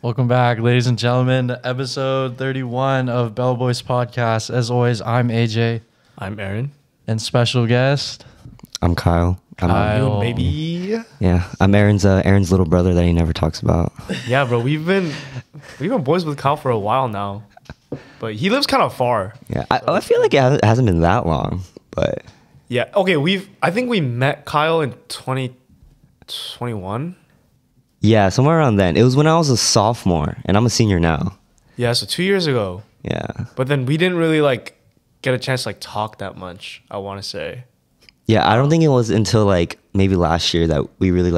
Welcome back, ladies and gentlemen, to episode 31 of Bellowbois podcast. As always, I'm AJ. I'm Aaron. And special guest, I'm Kyle. Kyle. Baby. Yeah, I'm Aaron's little brother that he never talks about. Yeah, bro, we've been boys with Kyle for a while now, but he lives kind of far. Yeah, I feel like it hasn't been that long, but Yeah. Okay. I think we met Kyle in 2021. yeah, somewhere around then. It was when I was a sophomore, and I'm a senior now. Yeah. So 2 years ago. Yeah, But then we didn't really get a chance to talk that much, I want to say. yeah. I don't think it was until maybe last year that we really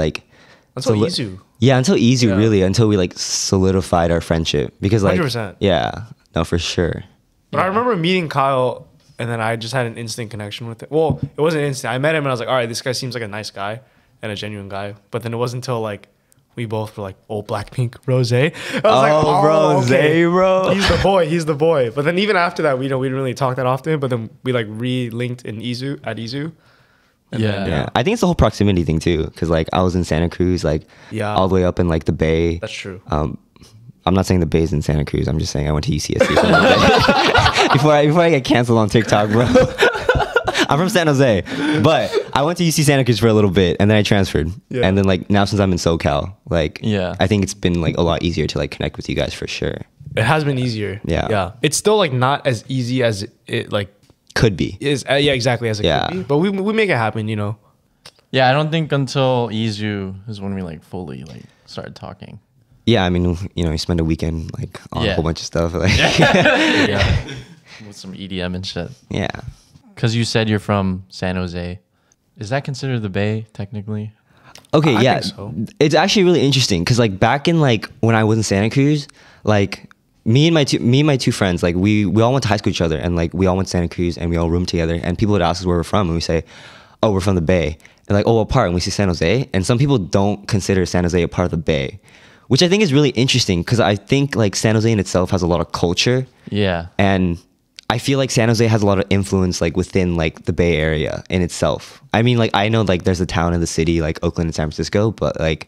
Until Izu. Yeah, until Izu, Yeah. really, until we solidified our friendship because 100%. Yeah, no, for sure. But I remember meeting Kyle, and then I just had an instant connection with him. Well, it wasn't instant. I met him, and I was like, all right, this guy seems like a nice guy and a genuine guy. But then it wasn't until we both were Blackpink Rose. I was Rose, okay. bro. He's the boy. But then even after that, we didn't really talk that often. But then we re-linked in Izu. And Yeah. then, Yeah, I think it's the whole proximity thing too, because I was in Santa Cruz, Yeah. all the way up in the Bay. That's true. I'm not saying the Bay's in Santa Cruz. I'm just saying I went to UCSC for a little bit. before I get canceled on TikTok, bro. I'm from San Jose, but I went to UC Santa Cruz for a little bit, and then I transferred. Yeah. And then now since I'm in Socal, Yeah. I think it's been a lot easier to connect with you guys for sure. It has been easier. Yeah. Yeah. It's still not as easy as it Could be. is. Yeah, exactly as it Yeah. could be. But we make it happen, Yeah, I don't think until Izu is when we fully started talking. Yeah, I mean, you spend a weekend on Yeah. a whole bunch of stuff. Yeah. With some EDM and shit. Yeah. Because you said you're from San Jose. Is that considered the Bay, technically? Okay, I yeah. think so. It's actually really interesting because back in when I was in Santa Cruz, me and my two friends, we all went to high school with each other, and we all went to Santa Cruz and we all roomed together, and people would ask us where we're from, and we say, oh, we're from the Bay. And oh, what part? And we say San Jose. And some people don't consider San Jose a part of the Bay, which I think is really interesting because I think San Jose in itself has a lot of culture. Yeah. And I feel like San Jose has a lot of influence within the Bay Area in itself. I mean, I know there's a town in the city Oakland and San Francisco, but I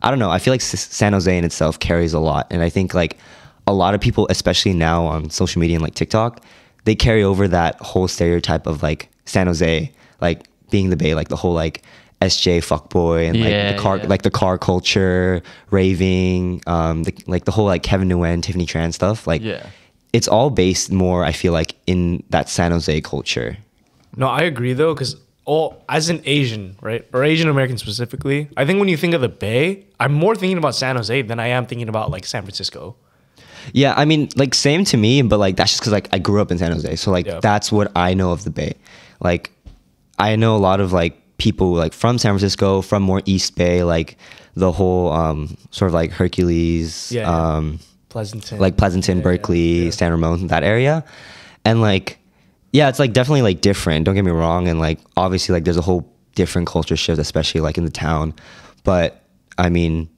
don't know. I feel like San Jose in itself carries a lot. And I think a lot of people, especially now on social media and TikTok, they carry over that whole stereotype of San Jose, being the Bay, the whole SJ fuckboy and the car, yeah. the car culture, raving, the whole Kevin Nguyen, Tiffany Tran stuff. Yeah. It's all based more, I feel in that San Jose culture. No, I agree though, because as an Asian, right, or Asian American specifically, I think when you think of the Bay, I'm more thinking about San Jose than I am thinking about San Francisco. Yeah, I mean, same to me, but that's just because I grew up in San Jose, so Yeah. that's what I know of the Bay. I know a lot of people from San Francisco, from more East Bay, the whole sort of Hercules, Pleasanton, Pleasanton, Berkeley, yeah. San Ramon, that area, and yeah, it's definitely different. Don't get me wrong, and obviously there's a whole different culture shift, especially in the town, but I mean.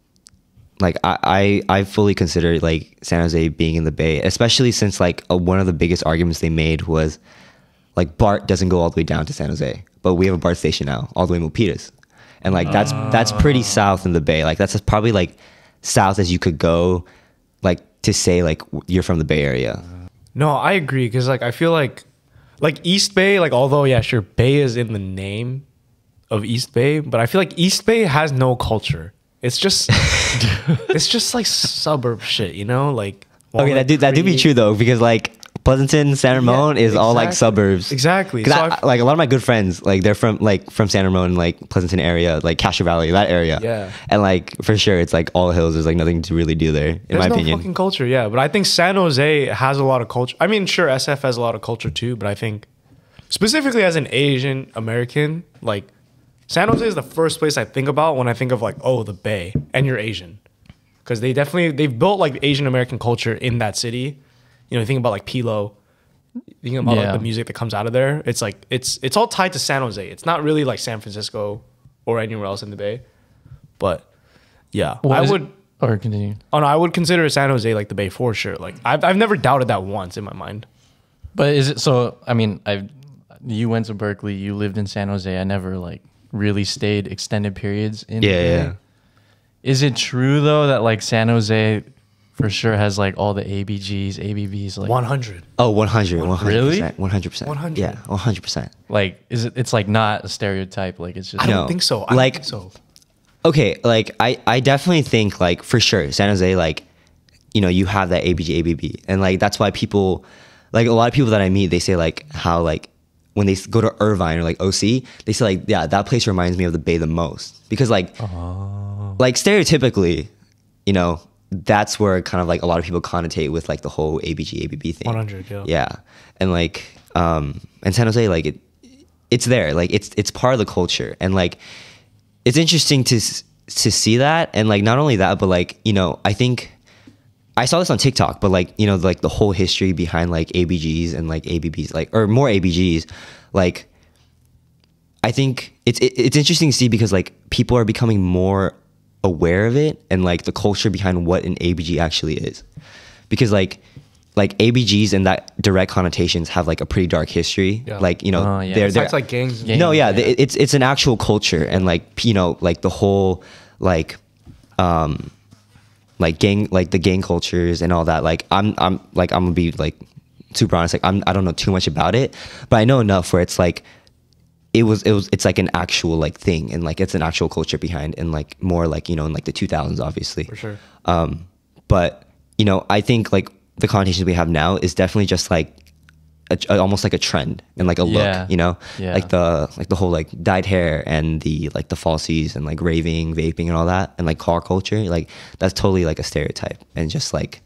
I fully consider San Jose being in the Bay, especially since one of the biggest arguments they made was BART doesn't go all the way down to San Jose, but we have a BART station now all the way in Milpitas, and that's pretty south in the Bay. That's probably south as you could go, to say you're from the Bay Area. No, I agree because I feel like East Bay, although yeah, sure, Bay is in the name of East Bay, but I feel East Bay has no culture. It's just it's just suburb shit, Okay, that do be true though, because Pleasanton, San Ramon is all suburbs. Exactly. Because So a lot of my good friends, they're from San Ramon, Pleasanton area, Castro Valley, that area. Yeah. And for sure, it's all hills. There's nothing to really do there, in my there's no opinion. fucking culture, yeah. But I think San Jose has a lot of culture. I mean, sure, SF has a lot of culture too, but I think specifically as an Asian American, San Jose is the first place I think about when I think of the Bay, and you're Asian, because they've built Asian American culture in that city. You think about Pilo, thinking about the music that comes out of there. It's it's all tied to San Jose. It's not really San Francisco or anywhere else in the Bay, but yeah, Or continue. Oh no, I would consider San Jose the Bay for sure. I've never doubted that once in my mind. But is it so? I mean, you went to Berkeley. You lived in San Jose. I never really stayed extended periods in. Yeah. Is it true though that San Jose for sure has like all the ABGs, ABBs, like 100. Oh, 100, 100%. Really? 100%. 100. Yeah, 100%. like is it? It's like not a stereotype. Like it's just I don't No. think so. I Like- don't think so. Okay, like I definitely think like for sure San Jose, like, you know, you have that ABG ABB, and like that's why people, like a lot of people that I meet, they say like how like when they go to Irvine or like OC, they say like, yeah, that place reminds me of the Bay the most, because like stereotypically, you know, that's where kind of like a lot of people connotate with like the whole ABG ABB thing. 100, yeah. Yeah, and like and San Jose, like it's there, like it's part of the culture, and like it's interesting to see that, and like not only that, but like, you know, I think I saw this on TikTok, but like, you know, like the whole history behind like ABGs and like ABBs, like, or more ABGs, like I think it's interesting to see because like people are becoming more aware of it and like the culture behind what an ABG actually is, because like ABGs and that direct connotations have like a pretty dark history. Yeah. Like, you know, Yeah. they're It's like gangs. Gang- no, yeah, yeah. it's an actual culture, and like, you know, like the whole like like gang, like the gang cultures and all that. Like I'm gonna be like super honest, like I don't know too much about it, but I know enough where it's like it's like an actual like thing, and like it's an actual culture behind, and like more like, you know, in like the 2000s obviously. For sure. But you know, I think like the connotations we have now is definitely just like almost like a trend and like a Yeah. look, you know, Yeah. like the whole like dyed hair and the like the falsies and like raving, vaping and all that, and like car culture, like that's totally like a stereotype and just like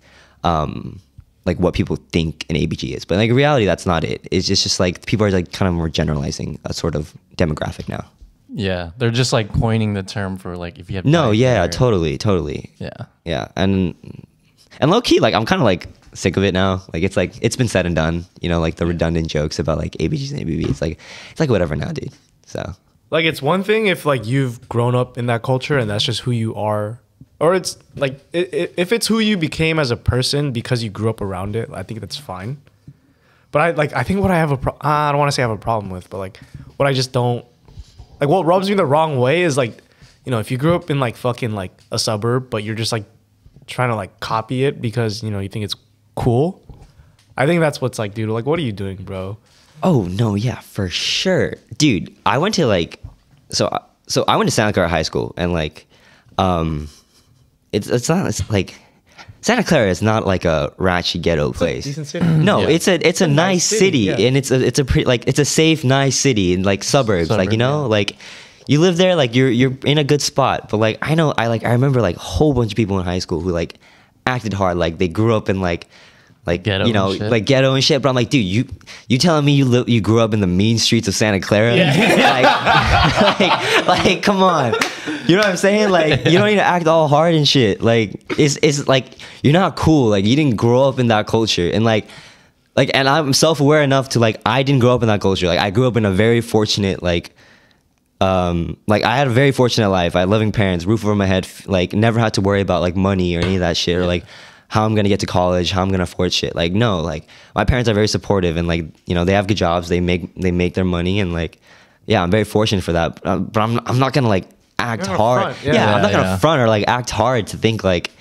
what people think an ABG is. But like in reality, that's not it. It's just like people are like kind of more generalizing a sort of demographic now. Yeah, they're just like coining the term for like if you have No, dyed yeah, hair. totally. Yeah. Yeah, and low key, like I'm kind of like sick of it now. Like it's been said and done. You know, like the redundant jokes about like ABGs and ABBs. It's like whatever now, dude. So Like it's one thing if like you've grown up in that culture and that's just who you are, or it's like if it's who you became as a person because you grew up around it. I think that's fine. But I think what I have I don't want to say I have a problem with, but like what I just don't like, what rubs me the wrong way is like, you know, if you grew up in like fucking like a suburb, but you're just like trying to like copy it because, you know, you think it's cool. I think that's what's like, dude, like what are you doing, bro? oh no, yeah, for sure, dude. I went to like so I went to Santa Clara High School, and like it's like Santa Clara is not like a ratchet ghetto place. Decent city. No, Yeah. it's a nice city, yeah. and it's a pretty, like it's a safe, nice city in like suburbs, like, you know, yeah. like you live there, like you're in a good spot. But like I remember like a whole bunch of people in high school who like acted hard, like they grew up in like Ghetto you know, and shit. like ghetto and shit. But I'm like, dude, you telling me you grew up in the mean streets of Santa Clara? like come on. You know what I'm saying? Like, you don't need to act all hard and shit. Like, it's like you're not cool. Like, you didn't grow up in that culture, and like, and I'm self-aware enough to like, I didn't grow up in that culture. Like, I grew up in a very fortunate like I had a very fortunate life. I had loving parents, roof over my head, like never had to worry about like money or any of that shit, or like how I'm gonna get to college, how I'm gonna afford shit. Like, no, like my parents are very supportive, and like, you know, they have good jobs, they make their money, and like, yeah, I'm very fortunate for that. But I'm not gonna like act You're not hard. front, Yeah, yeah. I'm not gonna Yeah. front or like act hard to think like,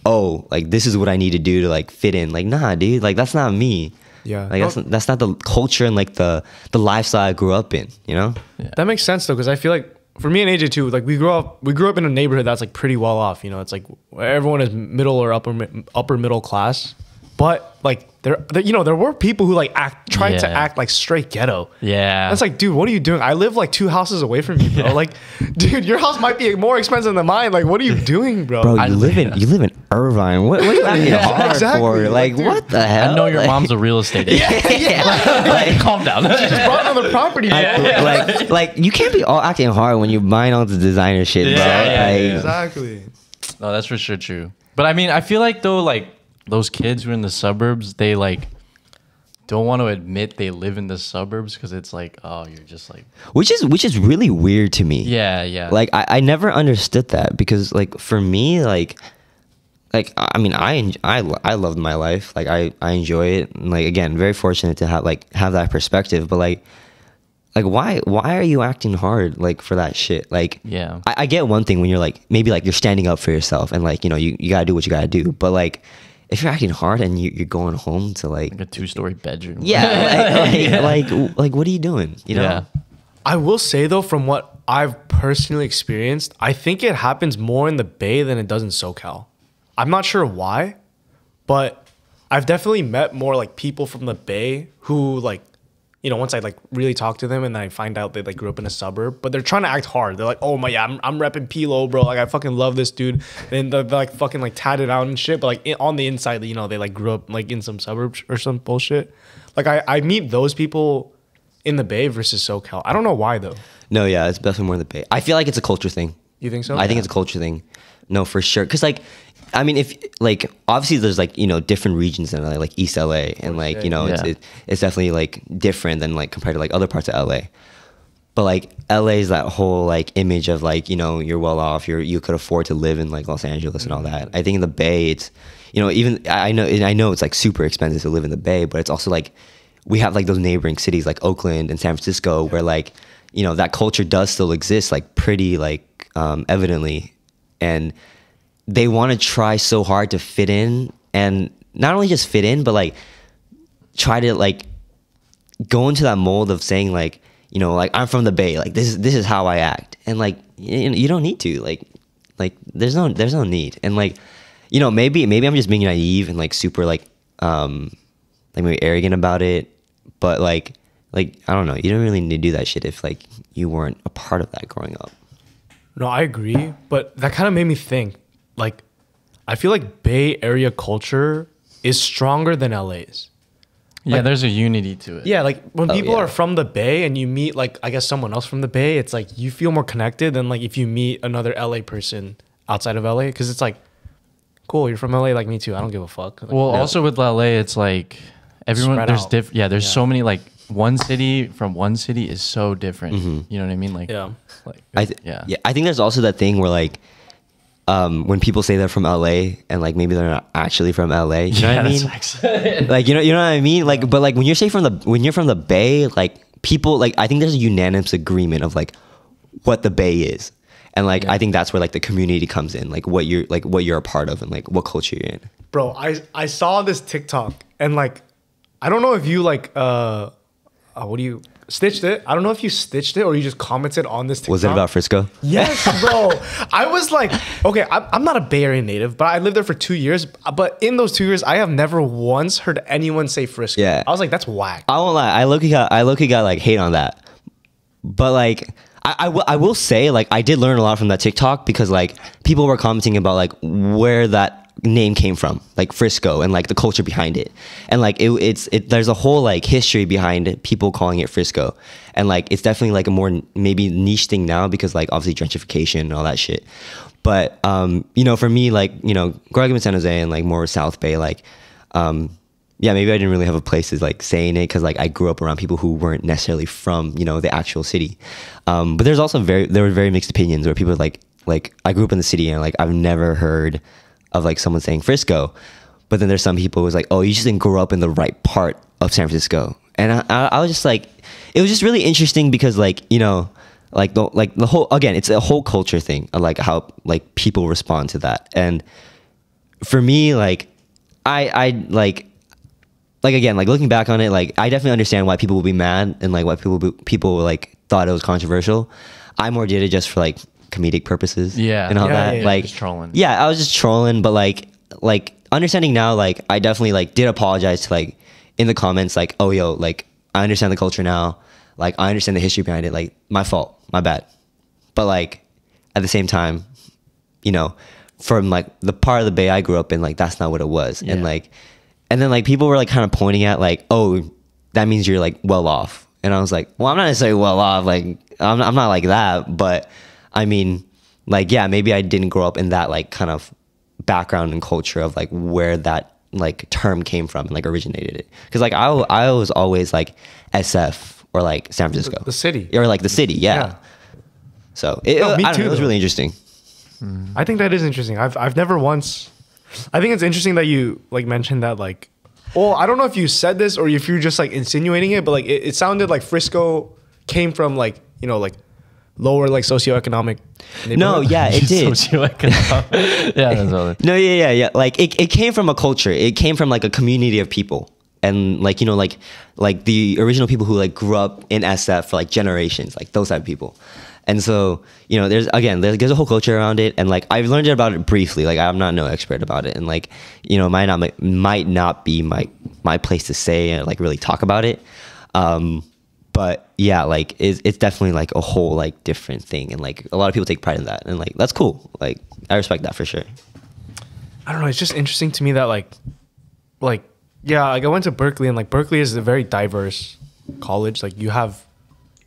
oh, like this is what I need to do to like fit in. Like, nah, dude, like that's not me. Yeah. Like that's not the culture and like the lifestyle I grew up in, you know? That makes sense though, because I feel like for me and AJ too, like we grew up in a neighborhood that's like pretty well off. You know, it's like everyone is middle or upper middle class, but like there you know, there were people who like tried to Yeah. act like straight ghetto. Yeah. That's like, dude, what are you doing? I live like 2 houses away from you, bro. Like, dude, your house might be more expensive than mine. Like, what are you doing, bro? Bro, you live in Irvine. What are you acting Yeah, hard exactly. for? Like, Dude, what the hell? I know your Like- mom's a real estate agent. yeah. Calm down. brought another property. Like you can't be all acting hard when you're buying all the designer shit, bro. Yeah, yeah, Like, yeah. Exactly. No, that's for sure true. But I mean, I feel like though, like those kids who are in the suburbs, they like don't want to admit they live in the suburbs because it's like, oh, you're just like, which is really weird to me. yeah. Like I never understood that, because like for me, like I mean, I loved my life. Like I enjoy it. And like, again, very fortunate to have that perspective. But like like why are you acting hard like for that shit? Like, Yeah. I get one thing when you're like maybe like you're standing up for yourself and like, you know, you gotta do what you gotta do, but like if you're acting hard and you're going home to like a 2-story bedroom. yeah, like what are you doing, you know? Yeah. I will say though, from what I've personally experienced, I think it happens more in the Bay than it does in SoCal. I'm not sure why, but I've definitely met more like people from the Bay who like, you know, once I like really talk to them and then I find out they like grew up in a suburb, but they're trying to act hard. They're like, oh my, yeah, I'm repping Pilo, bro. Like I fucking love this dude. And they're like fucking like tatted out and shit. But like on the inside, you know, they like grew up like in some suburbs or some bullshit. Like I meet those people in the Bay versus SoCal. I don't know why though. No, yeah, it's definitely more the Bay. I feel like it's a culture thing. You think so? I think it's a culture thing. No, for sure. Cause like, I mean, if like obviously there's like, you know, different regions in LA, like East LA, and like, you know, Yeah. it's definitely like different than like compared to like other parts of LA. But like LA is that whole like image of like, you know, you're well off, you could afford to live in like Los Angeles and all that. I think in the Bay, it's, you know, even I know it's like super expensive to live in the Bay, but it's also like we have like those neighboring cities like Oakland and San Francisco where like, you know, that culture does still exist like pretty like evidently, and they want to try so hard to fit in, and not only just fit in, but like try to like go into that mold of saying like, you know, like I'm from the Bay, like this is how I act, and like you don't need to like there's no need, and like, you know, maybe I'm just being naive and like super like maybe arrogant about it, but like I don't know, you don't really need to do that shit if like you weren't a part of that growing up. No, I agree, but that kind of made me think. Like, I feel like Bay Area culture is stronger than LA's. Yeah, Like- there's a unity to it. Yeah, like when Oh, people yeah. are from the Bay and you meet like I guess someone else from the Bay, it's like you feel more connected than like if you meet another LA person outside of LA, because it's like, cool, you're from LA, like me too. I don't give a fuck. Like, Well, also with LA, it's like everyone Spread there's out. diff. Yeah, there's Yeah. so many like one city from one city is so different. You know what I mean? Like Yeah. like Yeah, I think there's also that thing where like when people say they're from LA and like maybe they're not actually from LA, you know what I mean? Like you know what I mean? Like, but like when you're from the Bay, like people like I think there's a unanimous agreement of like what the Bay is, and like I think that's where like the community comes in, like what you're a part of and like what culture you're in. Bro, I saw this TikTok and like I don't know if you like what do you stitched it? I don't know if you stitched it or you just commented on this TikTok. Was it about Frisco? Yes, bro. I was like, okay, I'm not a Bay Area native, but I lived there for 2 years. But in those 2 years, I have never once heard anyone say Frisco. Yeah. I was like, that's whack. I won't lie. I low-key got like hate on that. But like I will say like I did learn a lot from that TikTok because like people were commenting about like where that name came from, like Frisco, and like the culture behind it, and like it's there's a whole like history behind it, people calling it Frisco, and like it's definitely like a more maybe niche thing now because like obviously gentrification and all that shit. But you know, for me, like, you know, growing up in San Jose and like more South Bay, like yeah, maybe I didn't really have a place to like saying it because like I grew up around people who weren't necessarily from, you know, the actual city. But there's also there were very mixed opinions where people like I grew up in the city and like I've never heard of like someone saying Frisco, but then there's some people who was like, oh, you just didn't grow up in the right part of San Francisco, and I was just like, it was just really interesting because like, you know, like the whole, again, it's a whole culture thing of like how like people respond to that, and for me like I like again, like looking back on it, like I definitely understand why people will be mad and like why people like thought it was controversial. I more did it just for like comedic purposes, Yeah. and all Yeah, that, yeah, like just trolling. Yeah, I was just trolling, but like understanding now, like I definitely like did apologize to like in the comments, like, oh yo, like I understand the culture now, like I understand the history behind it, like my fault, my bad. But like at the same time, you know, from like the part of the Bay I grew up in, like that's not what it was, Yeah. and then like people were like kind of pointing at like, oh, that means you're like well off, and I was like, well, I'm not necessarily well off, like I'm not like that, but I mean, like, yeah, maybe I didn't grow up in that like kind of background and culture of like where that like term came from and like originated it. Because like I was always like SF or like San Francisco, The city. or like the city, yeah. So it, No, me I don't too, know, it was though. really interesting. I think that is interesting. I've never once. I think it's interesting that you like mentioned that like. Well, I don't know if you said this or if you're just like insinuating it, but like it sounded like Frisco came from like, you know, like lower like socioeconomic No, neighborhood? yeah, it did. Socioeconomic. Yeah, that's all. No, yeah. Like it came from a culture. It came from like a community of people. And like, you know, like the original people who like grew up in SF for like generations, like those type of people. And so, you know, there's a whole culture around it. And like, I've learned about it briefly. Like, I'm not no expert about it. And like, you know, might not be my place to say and like really talk about it. But yeah, like it's definitely like a whole like different thing. And like a lot of people take pride in that. And like, that's cool. Like, I respect that for sure. I don't know. It's just interesting to me that yeah, like I went to Berkeley, and like Berkeley is a very diverse college. Like you have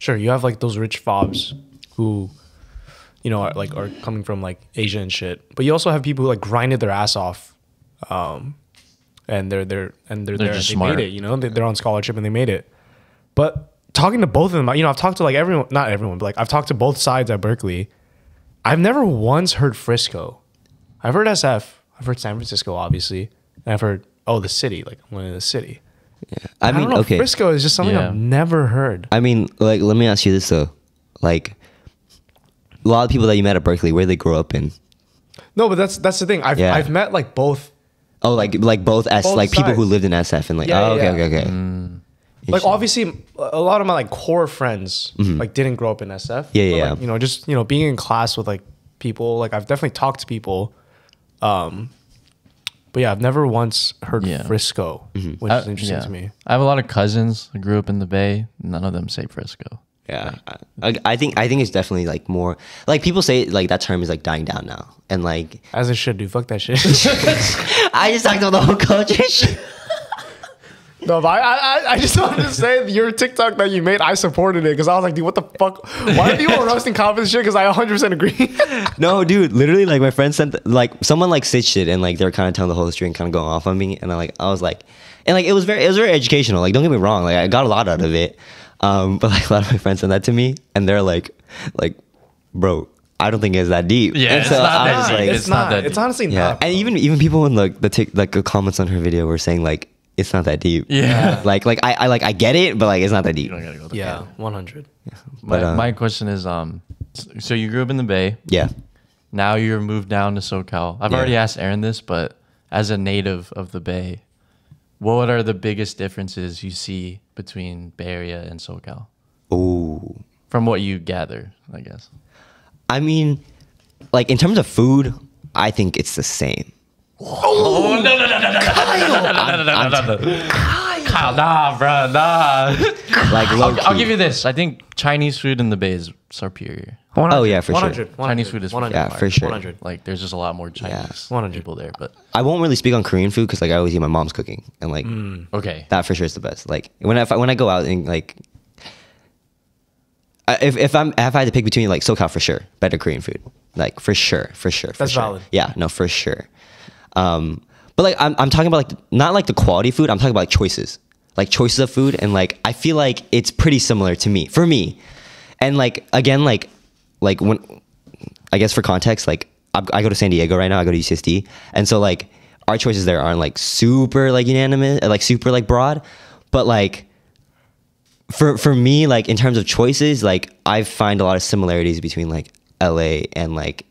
like those rich fobs who, you know, are coming from like Asia and shit. But you also have people who like grinded their ass off, and they're there. just They smart. made it. You know, they're on scholarship and they made it. But talking to both of them, you know, I've talked to like everyone, not everyone, but like I've talked to both sides at Berkeley. I've never once heard Frisco. I've heard SF. I've heard San Francisco, obviously, and I've heard the city. Like I'm going to the city. Yeah. I mean, don't know. okay. Frisco is just something Yeah. I've never heard. I mean, like, let me ask you this though. Like, a lot of people that you met at Berkeley, where they grow up in? No, but that's the thing. I've met like both. Oh, like both Both people who sides. lived in SF and like, Yeah, oh, okay, yeah. okay. Like obviously, a lot of my like core friends like didn't grow up in SF. Yeah, but, yeah. like, you know, just, you know, being in class with like people. Like I've definitely talked to people. But yeah, I've never once heard Yeah. Frisco, which is interesting to me. I have a lot of cousins who grew up in the Bay. None of them say Frisco. Yeah, I think it's definitely like more like people say like that term is like dying down now, and like As it should do. Fuck that shit. I just talked about the whole culture shit. No, but I just wanted to say your TikTok that you made, I supported it because I was like, dude, what the fuck? Why are people roasting confidence shit? Because I 100% agree. No, dude, literally, like my friend sent like someone like stitched it, and like they're kind of telling the whole story and kind of going off on me, and I was like, and like it was very educational. Like, don't get me wrong, like I got a lot out of it, but like a lot of my friends sent that to me, and they're like, bro, I don't think it's that deep. Yeah, and it's so not I that was deep. like, It's not that It's deep. honestly yeah, not. and even people in like the comments on her video were saying like it's not that deep. Yeah. like I get it, but like it's not that deep. You don't gotta go there. Yeah, 100. But, My question is, so you grew up in the Bay. Yeah. Now you're moved down to SoCal. I've Yeah. already asked Aaron this, but as a native of the Bay, what are the biggest differences you see between Bay Area and SoCal? Ooh. From what you gather, I guess. I mean, like in terms of food, I think it's the same. Oh, no. Kyle, nah, bro, nah. Like I'll give you this. I think Chinese food in the Bay is superior. Oh, yeah, for sure. 100. Chinese food is 100. Yeah, for sure. 100. Like, there's just a lot more Chinese 100. people there. But I won't really speak on Korean food because like I always eat my mom's cooking, and like okay, that for sure is the best. Like when I go out and like if I had to pick between like SoCal for sure, better Korean food, like for sure. That's sure. valid. Yeah, no, for sure. But like I'm talking about like not like the quality food. I'm talking about like choices of food, and like I feel like it's pretty similar to me for me, and like again like when I guess for context, like I go to San Diego right now. I go to UCSD, and so like our choices there aren't like super like unanimous, like super like broad, but like for me, like in terms of choices, like I find a lot of similarities between like LA and like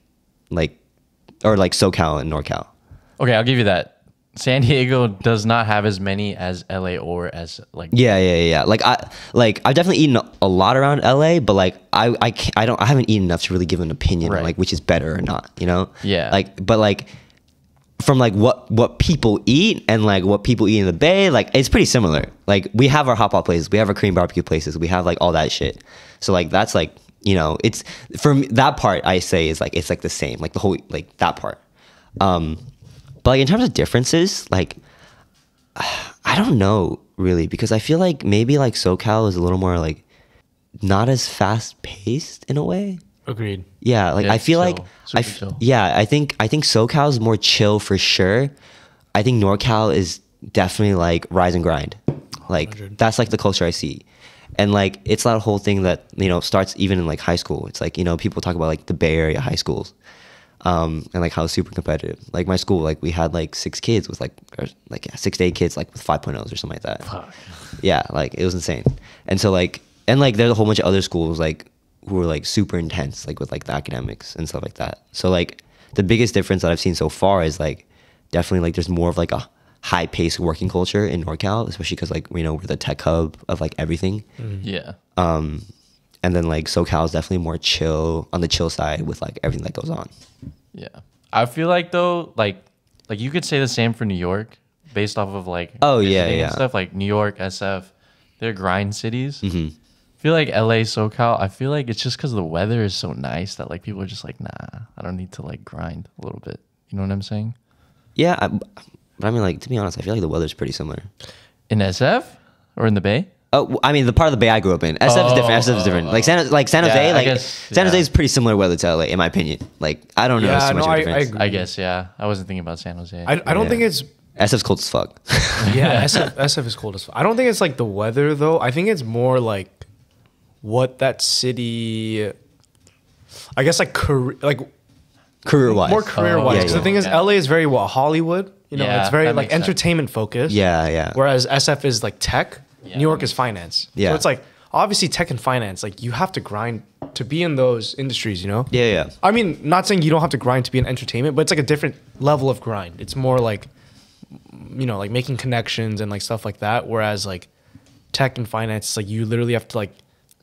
or like SoCal and NorCal. okay, I'll give you that. San Diego does not have as many as LA or as like Yeah. Like I've definitely eaten a lot around LA, but like I haven't eaten enough to really give an opinion on Right. like which is better or not, you know? Yeah. Like but like from like what people eat and like what people eat in the Bay, like it's pretty similar. Like we have our hot pot places, we have our Korean barbecue places, we have like all that shit. So like that's like, you know, it's for me, that part I say is like it's like the same, like the whole like that part. But like in terms of differences, like I don't know really, because I feel like maybe like SoCal is a little more like not as fast paced in a way. Agreed. Yeah, like Yeah, I feel chill. like Super chill. yeah, I think SoCal is more chill for sure. I think NorCal is definitely like rise and grind. Like 100. that's like the culture I see. And like it's that whole thing that, you know, starts even in like high school. It's like, you know, people talk about like the Bay Area high schools. And like how super competitive. Like my school, like we had like 6 kids with like 6 to 8 kids like with 5.0s or something like that. Fuck. Yeah, like it was insane. And so like and like there's a whole bunch of other schools like who are like super intense, like with like the academics and stuff like that. So like the biggest difference that I've seen so far is like definitely like there's more of like a high paced working culture in NorCal, especially because like, you know, we're the tech hub of like everything. Yeah. And then like SoCal is definitely more chill, on the chill side with like everything that goes on. Yeah. I feel like though, like you could say the same for New York based off of like Oh, yeah, visiting yeah. and stuff like New York, SF, they're grind cities. Mm-hmm. I feel like LA, SoCal, I feel like it's just because the weather is so nice that like people are just like, nah, I don't need to like grind a little bit. You know what I'm saying? Yeah, but I mean, like, to be honest, I feel like the weather's pretty similar. In SF or in the Bay? Oh, I mean, the part of the Bay I grew up in. SF is different. SF is different. Like San Jose, Yeah, I like guess, San Jose yeah. is pretty similar weather to LA, in my opinion. Like, I don't know Yeah, so much no, of a I difference. agree. I guess, yeah. I wasn't thinking about San Jose. I don't think it's SF's cold as fuck. yeah. SF is cold as fuck. I don't think it's like the weather though. I think it's more like what that city. I guess like Career wise. more career wise. yeah, Because yeah. the thing is, Yeah. LA is very Hollywood. You know, Yeah, it's very that like makes sense. entertainment focused. Yeah, yeah. Whereas SF is like tech. Yeah, New York that is finance. Yeah. So it's like obviously tech and finance. Like you have to grind to be in those industries. You know. Yeah, yeah. I mean, not saying you don't have to grind to be in entertainment, but it's like a different level of grind. It's more like, you know, like making connections and like stuff like that. Whereas like tech and finance, it's like you literally have to like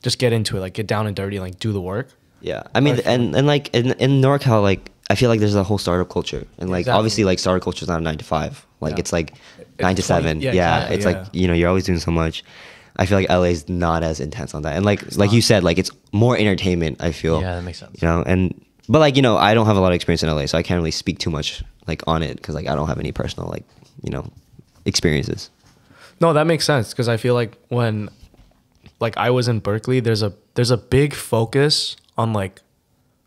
just get into it, like get down and dirty, and like do the work. Yeah. I mean, and like in NorCal, like, I feel like there's a whole startup culture. And like, Exactly. obviously, like, startup culture is not a 9 to 5. Like, Yeah. it's like 9 to 7. yeah, Yeah. exactly, It's yeah. like, you know, you're always doing so much. I feel like LA is not as intense on that. And like you said, like, it's more entertainment, I feel. Yeah, that makes sense. You know, but like, you know, I don't have a lot of experience in LA, so I can't really speak too much like on it because like I don't have any personal like, you know, experiences. No, that makes sense because I feel like when like I was in Berkeley, there's a big focus on like,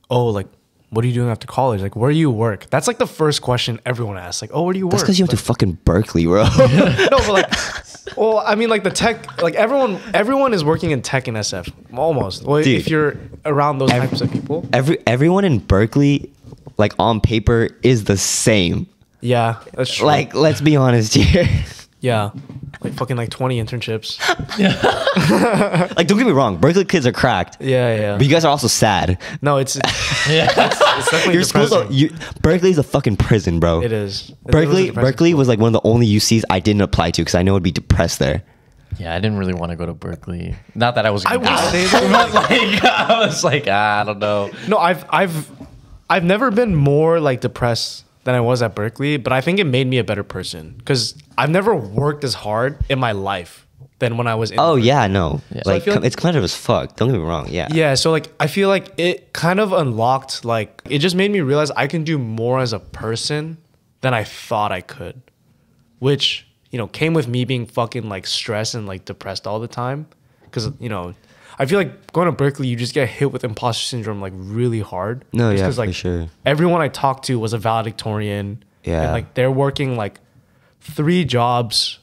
oh, like what are you doing after college? Like where do you work? That's like the first question everyone asks. Like, oh, where do you work? That's because you went to fucking Berkeley, bro. No, but like, well, I mean, like the tech, like everyone is working in tech in SF almost. Well, Dude. if you're around those types of people, Everyone in Berkeley, like on paper, is the same. yeah, that's true. Like, let's be honest here. yeah, like fucking like 20 internships. Like, don't get me wrong, Berkeley kids are cracked. Yeah, yeah. But you guys are also sad. No, it's Yeah. it's definitely Your school's depressing. Berkeley's a fucking prison, bro. It is. It is Berkeley depressing. was like one of the only UCs I didn't apply to because I know I'd be depressed there. Yeah, I didn't really want to go to Berkeley. Not that I was. I gonna would go, say that. but like I was like, I don't know. No, I've never been more like depressed than I was at Berkeley, but I think it made me a better person because I've never worked as hard in my life than when I was in. Oh yeah, no. Yeah. So I Like feel like- it's competitive as fuck. Don't get me wrong. Yeah. Yeah, so like I feel like it kind of unlocked like it just made me realize I can do more as a person than I thought I could. Which, you know, came with me being fucking like stressed and like depressed all the time cuz you know, I feel like going to Berkeley you just get hit with imposter syndrome like really hard. No, Just yeah, 'cause, for like, sure. Everyone I talked to was a valedictorian. Yeah. And like they're working like 3 jobs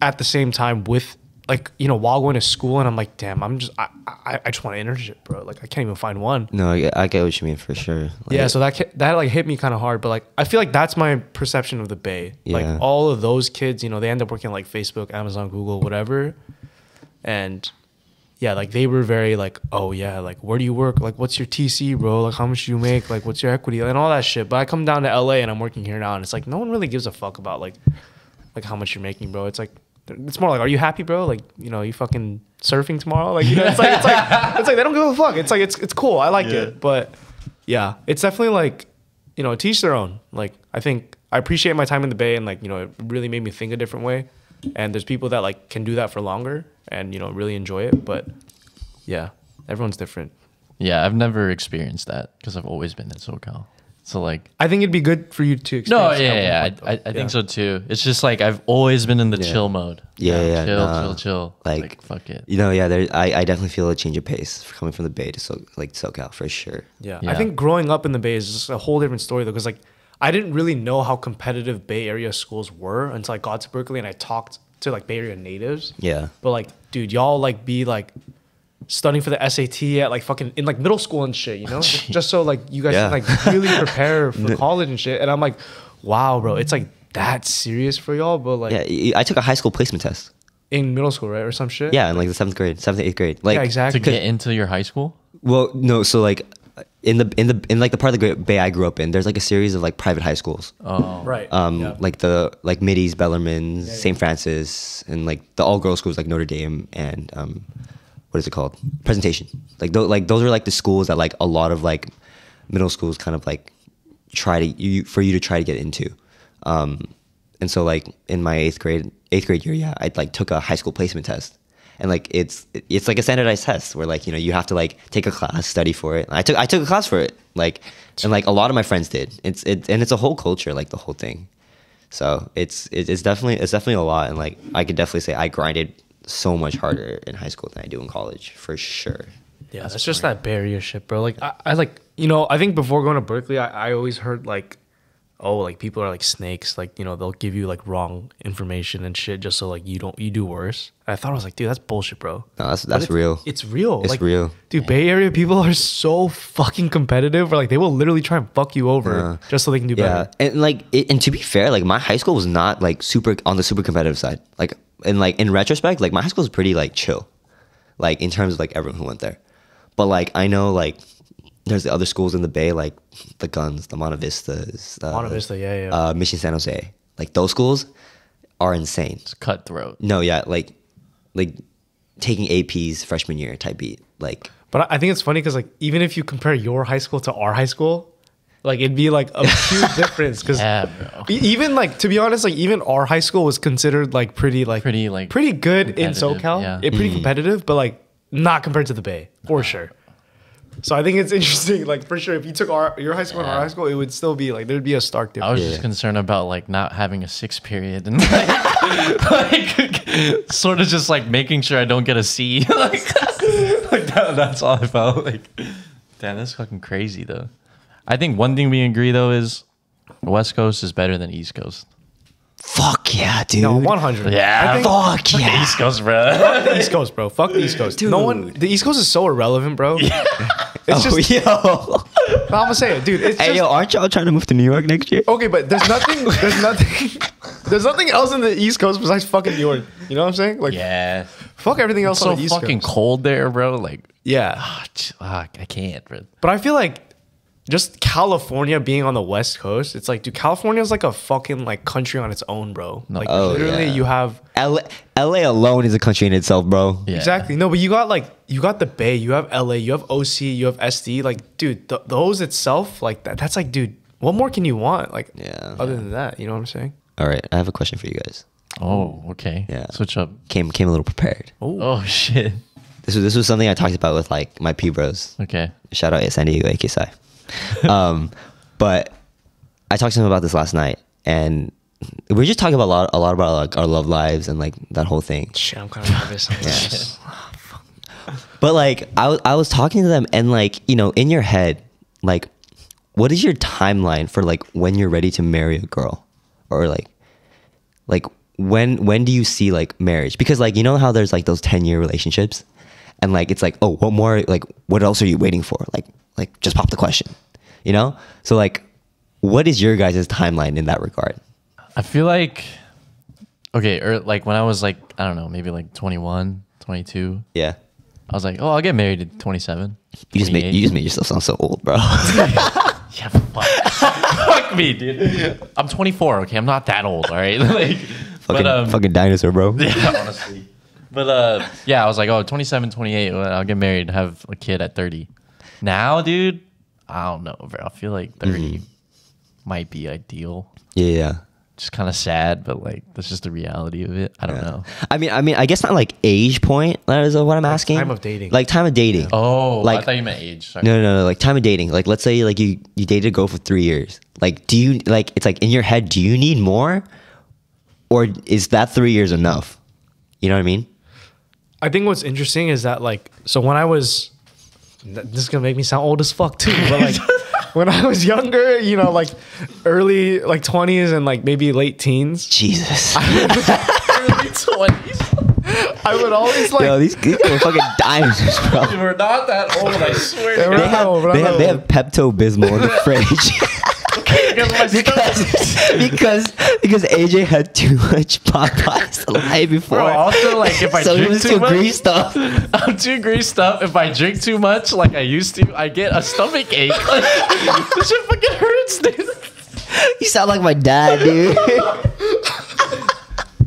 at the same time with like, you know, while going to school and I'm like, damn, I just want an internship, bro. Like I can't even find one. No, I get what you mean for sure. Like, Yeah, so that like hit me kind of hard, but like I feel like that's my perception of the Bay. Like Yeah. all of those kids, you know, they end up working like Facebook, Amazon, Google, whatever. And yeah, like they were very like, oh yeah, like where do you work? Like what's your TC, bro? Like how much do you make? Like what's your equity and all that shit. But I come down to LA and I'm working here now, and it's like no one really gives a fuck about like how much you're making, bro. It's like it's more like, are you happy, bro? Like you know, you fucking surfing tomorrow? Like you know, it's like they don't give a fuck. It's like it's cool. I like it, but yeah, it's definitely like you know, teach their own. Like I think I appreciate my time in the Bay, and like you know, it really made me think a different way. And there's people that like can do that for longer and you know really enjoy it, but yeah, everyone's different. Yeah, I've never experienced that because I've always been at SoCal. So like, I think it'd be good for you to no, experience. yeah, I think so too. It's just like I've always been in the Yeah. chill mode. Yeah, Chill. Like, Fuck it. You know, yeah, I definitely feel a change of pace coming from the Bay to SoCal for sure. Yeah. Yeah. I think growing up in the Bay is just a whole different story though, because like I didn't really know how competitive Bay Area schools were until I got to Berkeley and I talked to like Bay Area natives. Yeah. But like, dude, y'all like be like studying for the SAT at like fucking in like middle school and shit, you know? just so like you guys Yeah. can like really prepare for college and shit. And I'm like, wow, bro, it's like that serious for y'all, but like Yeah, I took a high school placement test. in middle school, right, or some shit. Yeah, in like the 7th grade, 7th to 8th grade. Like yeah, To exactly. get into your high school? well, no, so like in like the part of the Great Bay I grew up in, there's like a series of like private high schools. Oh. Right. Yeah. Like the like Middies, Bellarmines, St. Francis, and like the all girls schools like Notre Dame and what is it called? Presentation. Like those are like the schools that like a lot of like middle schools kind of like try to for you to try to get into. And so like in my eighth grade year, yeah, I like took a high school placement test. And like it's like a standardized test where like, you know, you have to like take a class, study for it. I took a class for it. Like and like a lot of my friends did. It's a whole culture, like the whole thing. So it's definitely a lot, and like I could definitely say I grinded so much harder in high school than I do in college, for sure. Yeah, that's just that barrier shit, bro. Like I like, you know, I think before going to Berkeley, I always heard like, oh, like people are like snakes, like, you know, they'll give you like wrong information and shit just so like you do worse. And I thought, I was like, dude, that's bullshit, bro. No, that's real. It's real. It's like, real. Dude, Bay Area people are so fucking competitive, where like they will literally try and fuck you over just so they can do Yeah, better. and like and to be fair, like my high school was not like super on the super competitive side. Like in retrospect, like my high school was pretty like chill, like in terms of like everyone who went there. But like I know like there's the other schools in the Bay, like the Guns, the Monta Vistas, Monta Vista, yeah. Mission San Jose. Like those schools are insane. It's cutthroat. No, yeah, like taking APs freshman year type beat. Like, But I think it's funny because like even if you compare your high school to our high school, like it'd be like a huge difference. Because Yeah, bro. even like, to be honest, like even our high school was considered like pretty good in competitive, SoCal. yeah. Pretty competitive, but like not compared to the Bay for sure. So I think it's interesting, like for sure, if you took your high school and our high school, it would still be like there'd be a stark difference. I was just concerned about like not having a 6th period and like sort of just like making sure I don't get a C. like that's all I felt like. Damn, that's fucking crazy though. I think one thing we agree though is West Coast is better than East Coast. fuck yeah, dude. No, 100. Yeah, I think, Fuck yeah. East Coast, bro. fuck the East Coast, bro. Fuck the East Coast. Dude. The East Coast is so irrelevant, bro. It's Oh, just, yo. I'm gonna say it, dude. It's Hey, just, yo, aren't y'all trying to move to New York next year? okay, but there's nothing else in the East Coast besides fucking New York. You know what I'm saying? Like, Yeah, fuck everything else it's so on the East fucking Coast. cold there, bro. Like, Yeah, I can't, bro. but I feel like just California being on the West Coast, it's like, dude, California is like a fucking like country on its own, bro. Like Oh, literally, yeah. you have LA alone is a country in itself, bro. Yeah. exactly no, but you got the Bay, you have LA, you have OC, you have SD. Like, dude, those itself, like that's like, dude, what more can you want? Like, Yeah. other than that, you know what I'm saying? All right, I have a question for you guys. Oh, okay. Yeah. Switch up. Came a little prepared. Oh shit. This was something I talked about with like my P bros. Okay. Shout out San Diego AKSI. But I talked to him about this last night, and we were just talking about a lot about like our love lives and like that whole thing. Shit, I'm kind of nervous. Yes. But like I was talking to them, and like, you know, in your head, like, what is your timeline for like when you're ready to marry a girl, or like when do you see like marriage? Because like, you know how there's like those 10-year relationships, and like it's like, oh, what more, like what else are you waiting for? Like just pop the question, you know? So like, what is your guys' timeline in that regard? I feel like, okay, or like when I was like, I don't know, maybe like 21, 22, Yeah. I was like, oh, I'll get married at 27. You just 28. made yourself sound so old, bro. Yeah, fuck. Fuck me, dude. I'm 24, okay? I'm not that old, all right? Like, fucking dinosaur, bro. yeah, honestly. But yeah, I was like, oh, 27, 28, well, I'll get married, have a kid at 30. Now, dude, I don't know, bro. I feel like 30 might be ideal. Yeah. Just kind of sad, but like that's just the reality of it. I don't know. I mean, I guess not like age point. That is what I'm asking. time of dating. Like time of dating. Oh, Like- I thought you meant age. Sorry. No. Like time of dating. Like let's say like you dated a girl for 3 years. Like do you like it's like in your head? Do you need more, or is that 3 years enough? You know what I mean? I think what's interesting is that like, so when I was, this is gonna make me sound old as fuck too, but like when I was younger, you know, like early like 20s and like maybe late teens, Jesus. Early 20s. I would always like, Yo, these people are fucking dinosaurs, bro. We're not that old, I swear. to We're God. not that old, we're not that They old. have Pepto Bismol in the fridge. because AJ had too much Popeyes the night before. Bro, also, like, if I so he drink was too too much, greased up. I'm too greased up. If I drink too much, like I used to, I get a stomach ache. Like, this shit fucking hurts, dude. You sound like my dad, dude.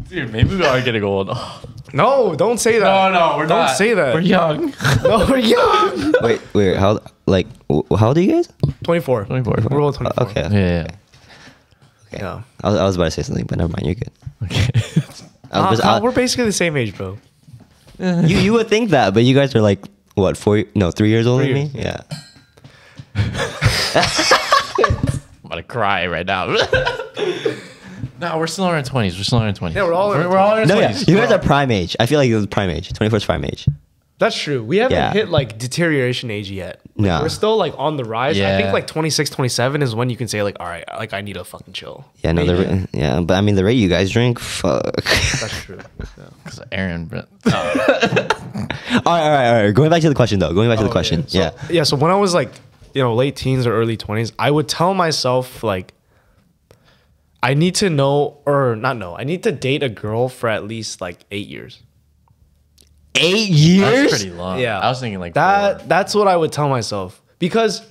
Dude, maybe we are getting old. No, don't say that. No, we're not. Don't say that. We're young. No, we're young. Wait, how old are you guys? 24. 24. We're both 24. Okay. Yeah. Okay. Yeah. I was about to say something, but never mind. You're good. Okay. We're basically the same age, bro. You would think that, but you guys are like what 3 years older than me? Yeah. I'm about to cry right now. No, we're still in our 20s. We're still in our 20s. Yeah, we're all in our all in our 20s. No, yeah. You guys are prime age. I feel like it was prime age. 24 is prime age. That's true. We haven't Yeah. hit like deterioration age yet. Like, No. We're still like on the rise. I Yeah. think like 26, 27 is when you can say like, all right, like I need to fucking chill. Yeah, no, Yeah. but I mean the rate you guys drink, fuck. That's true. Yeah. Because Aaron, bro. all right. Going back to the question though. Going back to the question. So, yeah. So when I was like, late teens or early 20s, I would tell myself like, I need to know or not know. I need to date a girl for at least like 8 years. 8 years? That's pretty long. Yeah. I was thinking like That 4. that's what I would tell myself because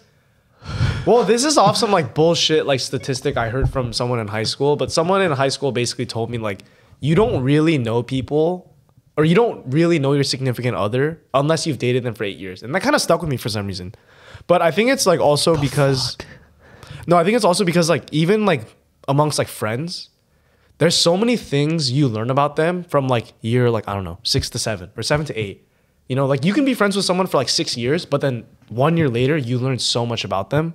well, this is off some like bullshit like statistic I heard from someone in high school, but someone in high school basically told me like you don't really know people or you don't really know your significant other unless you've dated them for 8 years. And that kind of stuck with me for some reason. But I think it's like also because no, I think it's also because like even like amongst like friends, there's so many things you learn about them from like year like I don't know 6 to 7 or 7 to 8. Like you can be friends with someone for like 6 years, but then 1 year later you learn so much about them.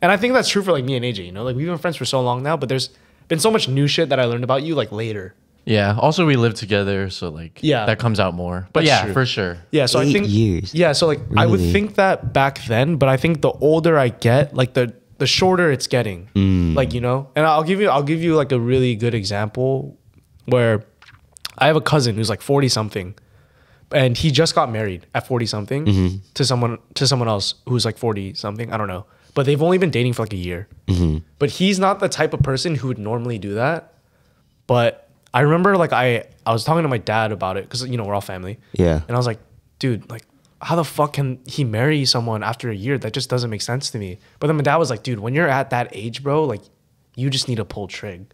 And I think that's true for like me and AJ. Like we've been friends for so long now, but there's been so much new shit that I learned about you like later. Yeah. Also, we live together, so like that comes out more. But That's yeah, true. for sure. Yeah, so I 8 think years. Yeah, so like I would Really? think that back then, but I think the older I get, like the shorter it's getting. Like, and I'll give you like a really good example where I have a cousin who's like 40 something and he just got married at 40 something to someone else who's like 40 something. I don't know. But they've only been dating for like a year. But he's not the type of person who would normally do that. But I remember like I was talking to my dad about it because we're all family. Yeah. And I was like, dude, like how the fuck can he marry someone after a year? That just doesn't make sense to me. But then my dad was like, dude, when you're at that age, bro, like you just need to pull trig.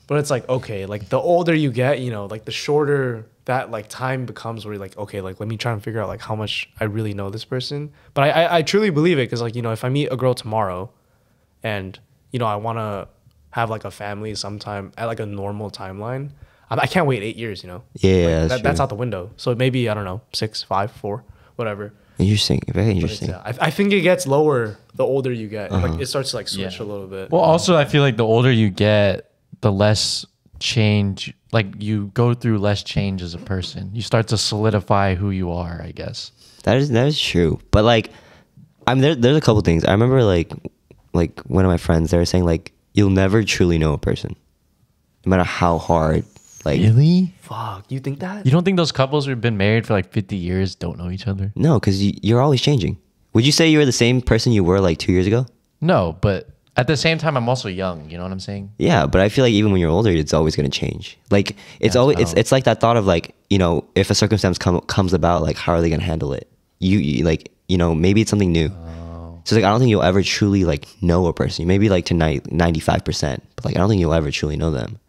But it's like, okay, like the older you get, like the shorter that like time becomes where you're like, okay, like let me try and figure out like how much I really know this person. But I truly believe it because like, if I meet a girl tomorrow and, I want to have like a family sometime at like a normal timeline, I can't wait 8 years, Yeah, Like, that's out the window. So maybe, I don't know, 6, 5, 4, whatever. Interesting. Very But interesting. I think it gets lower the older you get. Like it starts to like switch Yeah. a little bit. Well, also, I feel like the older you get, the less change, like you go through less change as a person. You start to solidify who you are, I guess. That is true. But like, I mean, there's a couple things. I remember like one of my friends, they were saying like, you'll never truly know a person, no matter how hard. Like, Really? Fuck, you think that? You don't think those couples who've been married for like 50 years don't know each other? no, because you're always changing. Would you say you were the same person you were like 2 years ago? No, but at the same time, I'm also young. You know what I'm saying? Yeah, but I feel like even when you're older, it's always going to change. Like it's Yeah, always so- it's like that thought of like, if a circumstance comes about, like how are they going to handle it? You like, maybe it's something new. So like I don't think you'll ever truly like know a person. Maybe like to 95%, but like I don't think you'll ever truly know them.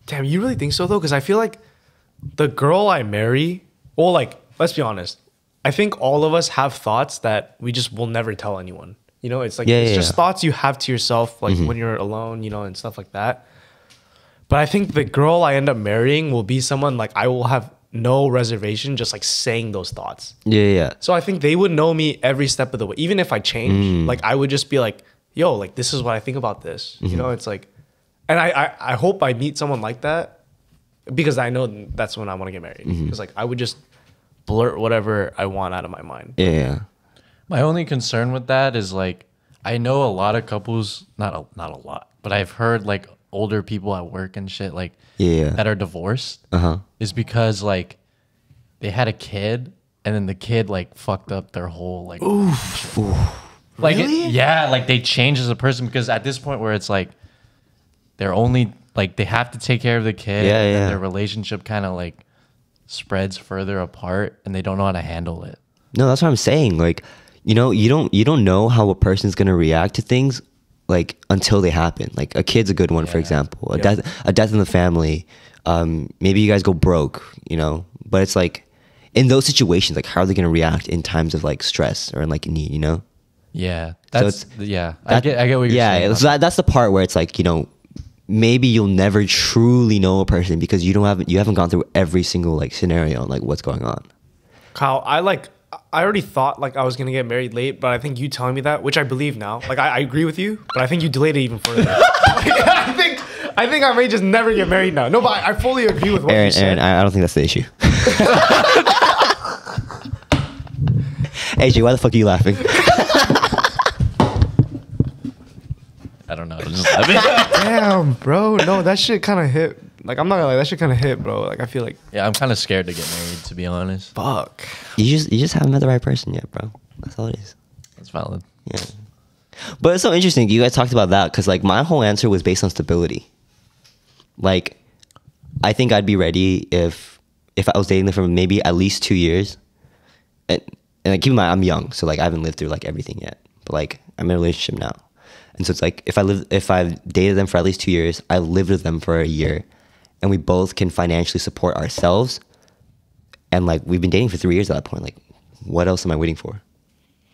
Damn, you really think so though? Because I feel like the girl I marry, well, like let's be honest, I think all of us have thoughts that we just will never tell anyone. It's like it's just thoughts you have to yourself, like when you're alone, and stuff like that. But I think the girl I end up marrying will be someone like I will have no reservation just like saying those thoughts. Yeah. So I think they would know me every step of the way. Even if I change, like I would just be like, yo, like this is what I think about this. It's like, and I hope I meet someone like that because I know that's when I want to get married. Because like I would just blurt whatever I want out of my mind. Yeah. My only concern with that is like, I know a lot of couples, not a lot, but I've heard like older people at work and shit like that are divorced is because like they had a kid and then the kid like fucked up their whole like Like, Really? yeah, like they change as a person because at this point where it's like they're only like they have to take care of the kid, Yeah, yeah. and their relationship kind of like spreads further apart, and they don't know how to handle it. No, that's what I'm saying. Like, you know, you don't know how a person's gonna react to things like until they happen. Like a kid's a good one, for Yeah. example. A death in the family. Maybe you guys go broke, you know. But it's like in those situations, like how are they gonna react in times of like stress or in like need, you know? Yeah, So that's I get what you're saying. Yeah, so that's the part where it's like, you know, maybe you'll never truly know a person because you haven't gone through every single like scenario and like what's going on. Kyle, I already thought like I was gonna get married late, but I think you telling me that, which I believe now. Like I agree with you, but I think you delayed it even further. I think I may just never get married now. No, but I fully agree with what you said. Aaron, I don't think that's the issue. AJ, why the fuck are you laughing? I don't know. Just laughing. Damn, bro. No, that shit kind of hit. Like I'm not gonna lie, that shit kind of hit, bro. Like I feel like Yeah, I'm kind of scared to get married, to be honest. fuck. You just haven't met the right person yet, bro. That's all it is. That's valid. Yeah. But it's so interesting. You guys talked about that because like my whole answer was based on stability. Like, I think I'd be ready if I was dating them for maybe at least 2 years. And like, keep in mind, I'm young, so like I haven't lived through like everything yet. But like I'm in a relationship now, and so it's like if I've dated them for at least 2 years, I lived with them for a year, and we both can financially support ourselves. And like we've been dating for 3 years at that point. Like, what else am I waiting for?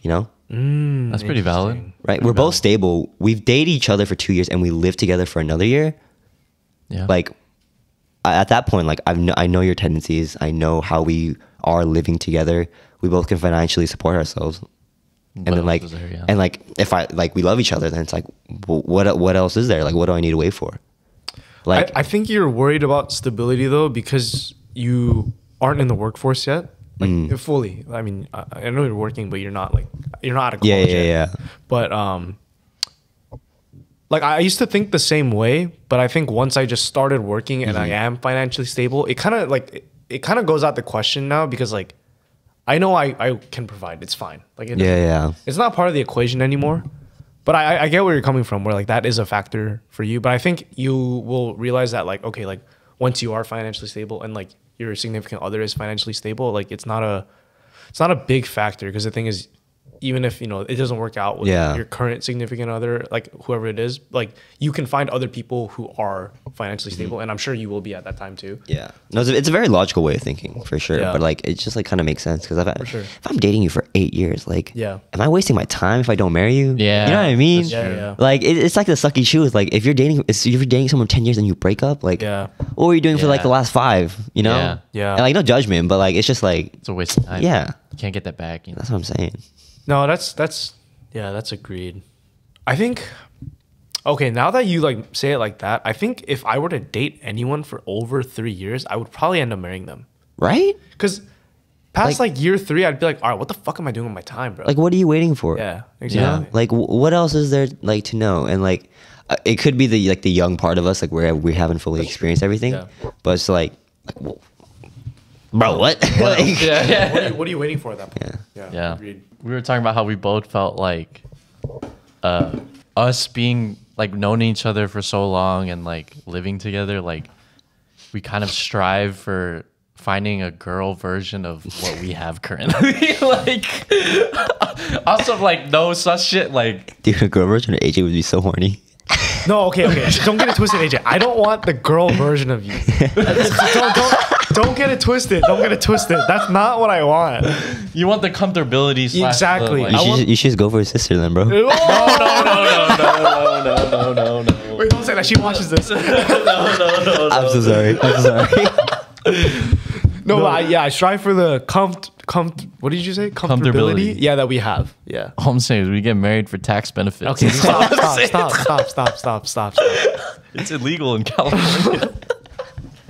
You know? That's pretty valid. Right? We're both stable. We've dated each other for 2 years, and we lived together for another year. Yeah. Like at that point, like I know your tendencies. I know how we are living together. We both can financially support ourselves. And What then else like is there? Yeah. and like if I like we love each other, then it's like what else is there? Like what do I need to wait for? Like I think you're worried about stability though because you aren't in the workforce yet, like fully. I mean, I know you're working, but you're not out of college yet. yeah. But like I used to think the same way, but I think once I just started working and I am financially stable, it kind of goes out the question now because like I know I can provide. It's fine. Like Yeah. it's not part of the equation anymore. But I get where you're coming from, where like that is a factor for you. But I think you will realize that like okay, like once you are financially stable and like your significant other is financially stable, like it's not a big factor because the thing is, even if you know it doesn't work out with your current significant other, like whoever it is, like you can find other people who are financially stable, and I'm sure you will be at that time too. Yeah. No, it's a very logical way of thinking for sure. Yeah. But like it just like kind of makes sense because sure. if I'm dating you for 8 years, like Yeah. am I wasting my time if I don't marry you? Yeah, You know what I mean? that's true. Yeah. Like it's like the sucky truth. Like if you're dating someone 10 years and you break up, like Yeah. what were you doing for like Yeah. the last 5? You know? Yeah. Yeah. And like no judgment, but like it's just like It's a waste of time. yeah, You can't get that back. You know? that's what I'm saying. No, that's agreed. I think okay, now that you like say it like that, I think if I were to date anyone for over 3 years, I would probably end up marrying them. Right? Cause past like year 3, I'd be like, all right, what the fuck am I doing with my time, bro? Like what are you waiting for? yeah, You know? exactly. Like what else is there like to know? And like it could be the young part of us, like where we haven't fully experienced everything. Yeah. But it's like well, bro, what? Like, Yeah. What are you waiting for at that point? Yeah. Agreed. We were talking about how we both felt like us being like known each other for so long and like living together, like we kind of strive for finding a girl version of what we have currently. Like also like no such shit like dude, a girl version of AJ would be so horny. No, okay. Don't get it twisted, AJ. I don't want the girl version of you. Don't get it twisted. Don't get it twisted. That's not what I want. you want the comfortability slash Exactly. the, like, You should just go for his sister then, bro. no. Wait, don't say that. She watches this. I'm so sorry. No, but I strive for the what did you say? Comfortability. Yeah, that we have. Yeah. All I'm saying is we get married for tax benefits. Okay, stop. It's illegal in California.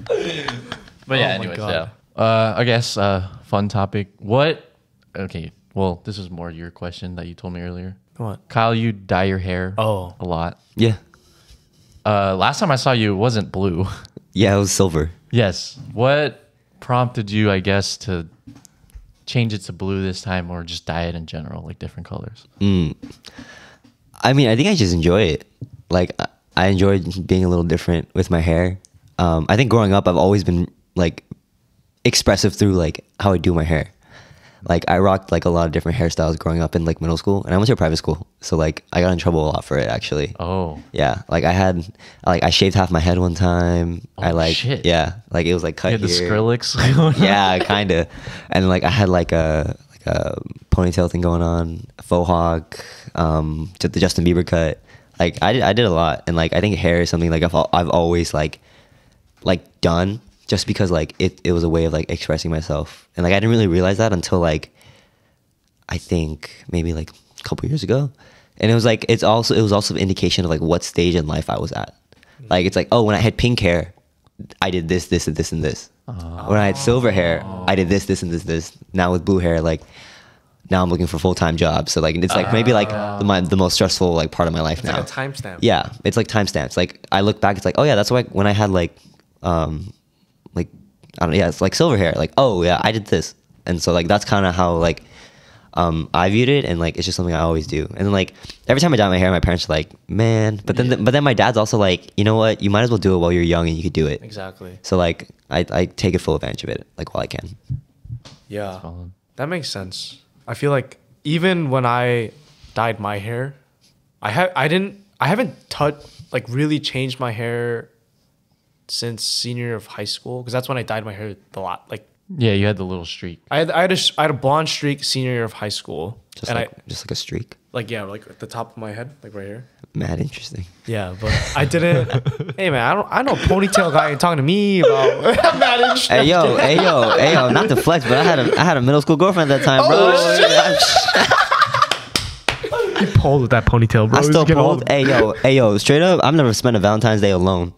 But yeah, Oh my anyways, God. yeah. I guess fun topic. Okay, well, this is more your question that you told me earlier. What? Kyle, you dye your hair Oh. a lot. Yeah. Last time I saw you, it wasn't blue. Yeah, it was silver. Yes. What prompted you, I guess, to change it to blue this time, or just dye it in general, like different colors? I mean, I think I just enjoy it. Like, I enjoy being a little different with my hair. I think growing up, I've always been like expressive through like how I do my hair. Like, I rocked like a lot of different hairstyles growing up in like middle school, and I went to a private school, so like I got in trouble a lot for it actually. Oh, Yeah, like I shaved half my head one time. Oh, shit. Yeah, like it was like cut you had the here. Skrillex going on? Yeah, kind of. And like I had like a ponytail thing going on, a faux hawk, the Justin Bieber cut. Like I did a lot, and like I think hair is something like I've always like done, just because like it was a way of like expressing myself, and like I didn't really realize that until like I think maybe like a couple years ago, and it was also an indication of like what stage in life I was at. Like it's like, oh, when I had pink hair, I did this, this, and this, and this. When I had silver hair, I did this, this, and this. Now with blue hair, like now I'm looking for full-time jobs. So like it's like maybe like the most stressful like part of my life It's now. like a timestamp. Yeah, it's like timestamps. Like I look back, it's like, oh yeah, that's why when I had like I don't know, yeah, it's like silver hair. Like, oh yeah, I did this, and so like that's kind of how like I viewed it, and like it's just something I always do. And then like every time I dye my hair, my parents are like, man, but then my dad's also like, you know what, you might as well do it while you're young and you could do it. Exactly. So like I take it full advantage of it like while I can. Yeah, Solid. that makes sense. I feel like even when I dyed my hair, I haven't touched like really changed my hair since senior year of high school, because that's when I dyed my hair a lot. Like Yeah, you had the little streak. I had a blonde streak senior year of high school, Just and like a streak. like at the top of my head, like right here. Mad interesting. Yeah, but I didn't. Hey man, I know ponytail guy ain't talking to me about mad interesting. Hey yo, not to flex, but I had a middle school girlfriend at that time, bro. You pulled with that ponytail, bro. I still pulled. Hey yo, straight up, I've never spent a Valentine's Day alone.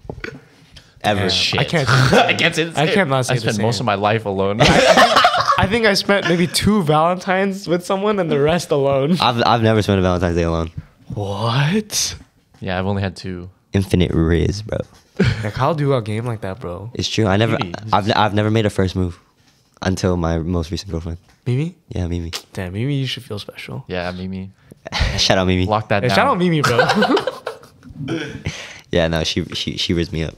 Ever. Shit. I can't. I can't say the I same. cannot say I the spent same. most of my life alone. I think I spent maybe 2 Valentines with someone and the rest alone. I've never spent a Valentine's Day alone. What? Yeah, I've only had 2. Infinite riz, bro. Like, how do a game like that, bro? It's true. Maybe. I've never made a first move until my most recent girlfriend. Mimi? Yeah, Mimi. Damn, Mimi, you should feel special. Yeah, Mimi. Shout out Mimi. Lock that Hey, down. shout out Mimi, bro. Yeah, no, she rizzed me up.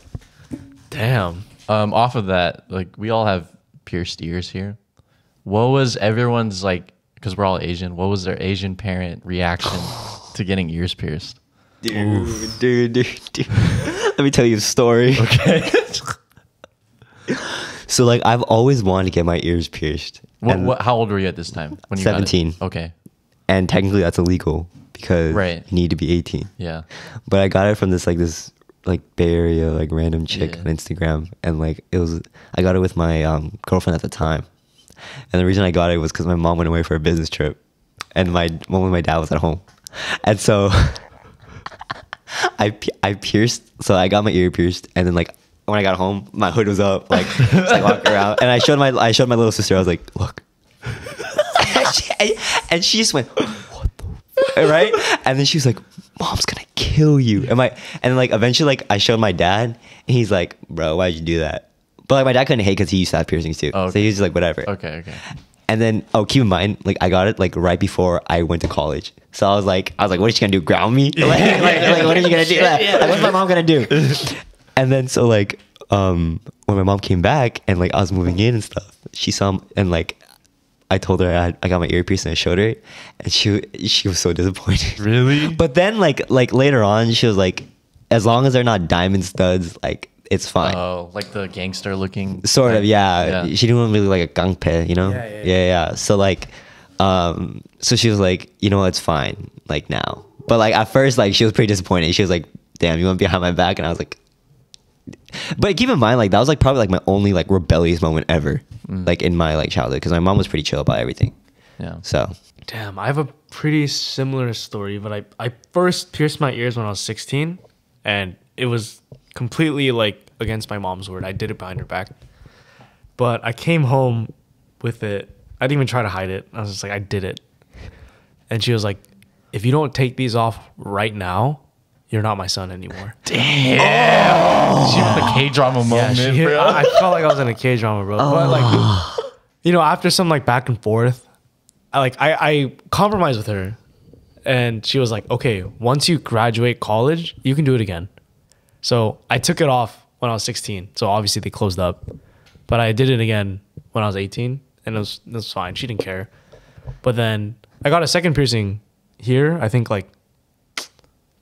Damn. Off of that, like we all have pierced ears here. What was everyone's like? Because we're all Asian. What was their Asian parent reaction to getting ears pierced? Dude. Let me tell you a story. Okay. So like I've always wanted to get my ears pierced. And, How old were you at this time? When you got it? 17. Okay. and technically that's illegal because Right. you need to be 18. Yeah. But I got it from this Bay Area random chick Yeah. on Instagram, and I got it with my girlfriend at the time. And the reason I got it was because my mom went away for a business trip, and my dad was at home, and so I pierced. So I got my ear pierced, and then when I got home, my hood was up, just walking around, and I showed my little sister. I was like, look, and she just went, what the right? And then she was like, Mom's gonna kill you. And then eventually I showed my dad, and he's like, bro, why'd you do that? But my dad couldn't hate because he used to have piercings too. Oh, okay. So he was just like, whatever. Okay. And then keep in mind, I got it right before I went to college. So I was like, what is she gonna do? Ground me? What are you gonna do? What's my mom gonna do? And then so when my mom came back and I was moving in and stuff, she saw and I told her I got my ear pierced and I showed her, and she was so disappointed. Really? But then later on, she was like, as long as they're not diamond studs, it's fine. Oh, like the gangster looking. Sort of, yeah. She didn't want really like a gangpe, you know? Yeah. So so she was like, you know what, it's fine, now. But at first, she was pretty disappointed. She was like, damn, you went behind my back, and I was like, but keep in mind, that was probably my only rebellious moment ever, in my childhood, because my mom was pretty chill about everything. Yeah. So Damn, I have a pretty similar story, but I first pierced my ears when I was 16, and it was completely against my mom's word. I did it behind her back. But I came home with it. I didn't even try to hide it. I was just like, I did it. And she was like, if you don't take these off right now, you're not my son anymore. Damn. She had the K-drama moment, Yeah, bro. I felt like I was in a K-drama, bro. But you know, after some like back and forth, I compromised with her, and she was like, okay, once you graduate college, you can do it again. So I took it off when I was 16. So obviously they closed up, but I did it again when I was 18, and it was fine. She didn't care. But then I got a second piercing here, I think like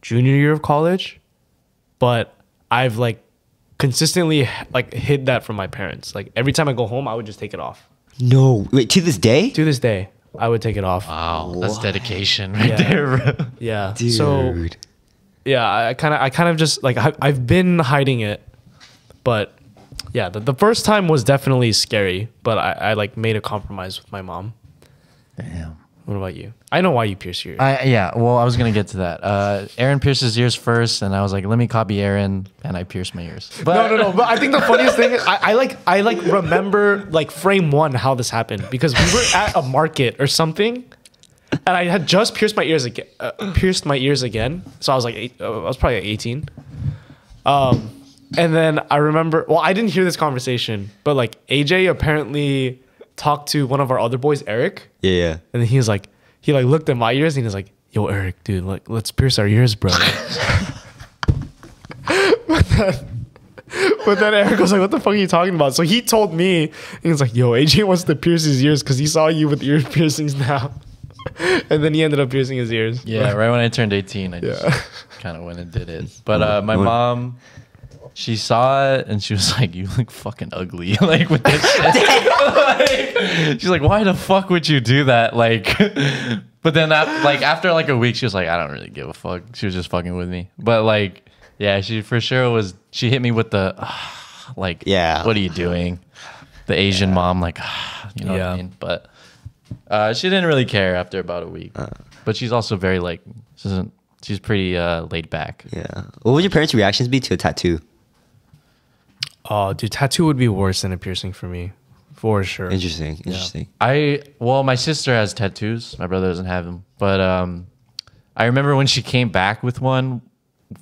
junior year of college, but I've like consistently like hid that from my parents. Like every time I go home, I would just take it off. No, wait, to this day? To this day, I would take it off. Wow, that's dedication right Yeah. there, bro. Yeah. Dude. So yeah, I kind of just like I've been hiding it, but yeah, the first time was definitely scary, but I like made a compromise with my mom. Damn. What about you? I know why you pierce yours. Yeah, well, I was gonna get to that. Aaron pierced his ears first, and I was like, let me copy Aaron, and I pierced my ears. But No. But I think the funniest thing is I remember like frame one how this happened, because we were at a market or something, and I had just pierced my ears again. So I was like, I was probably like 18. And then I remember, well, I didn't hear this conversation, but like AJ apparently talked to one of our other boys, Eric. Yeah. And then he looked at my ears and he was like, yo, Eric, dude, like, let's pierce our ears, bro. But then Eric was like, what the fuck are you talking about? So he told me, and he was like, yo, AJ wants to pierce his ears because he saw you with ear piercings now. And then he ended up piercing his ears. yeah, right when I turned 18, I just kind of went and did it. But my mom, she saw it and she was like, you look fucking ugly. Like with this shit. Like, she's like, why the fuck would you do that? Like, but then after like a week, she was like, I don't really give a fuck. She was just fucking with me. But like, yeah, she for sure she hit me with the, like, Yeah. what are you doing? The Asian mom, like, you know what I mean? But she didn't really care after about a week. But she's also very like, she's pretty laid back. Yeah. What would your parents' reactions be to a tattoo? Oh, dude, tattoo would be worse than a piercing for me. For sure. Interesting. Interesting. My sister has tattoos. My brother doesn't have them. But I remember when she came back with one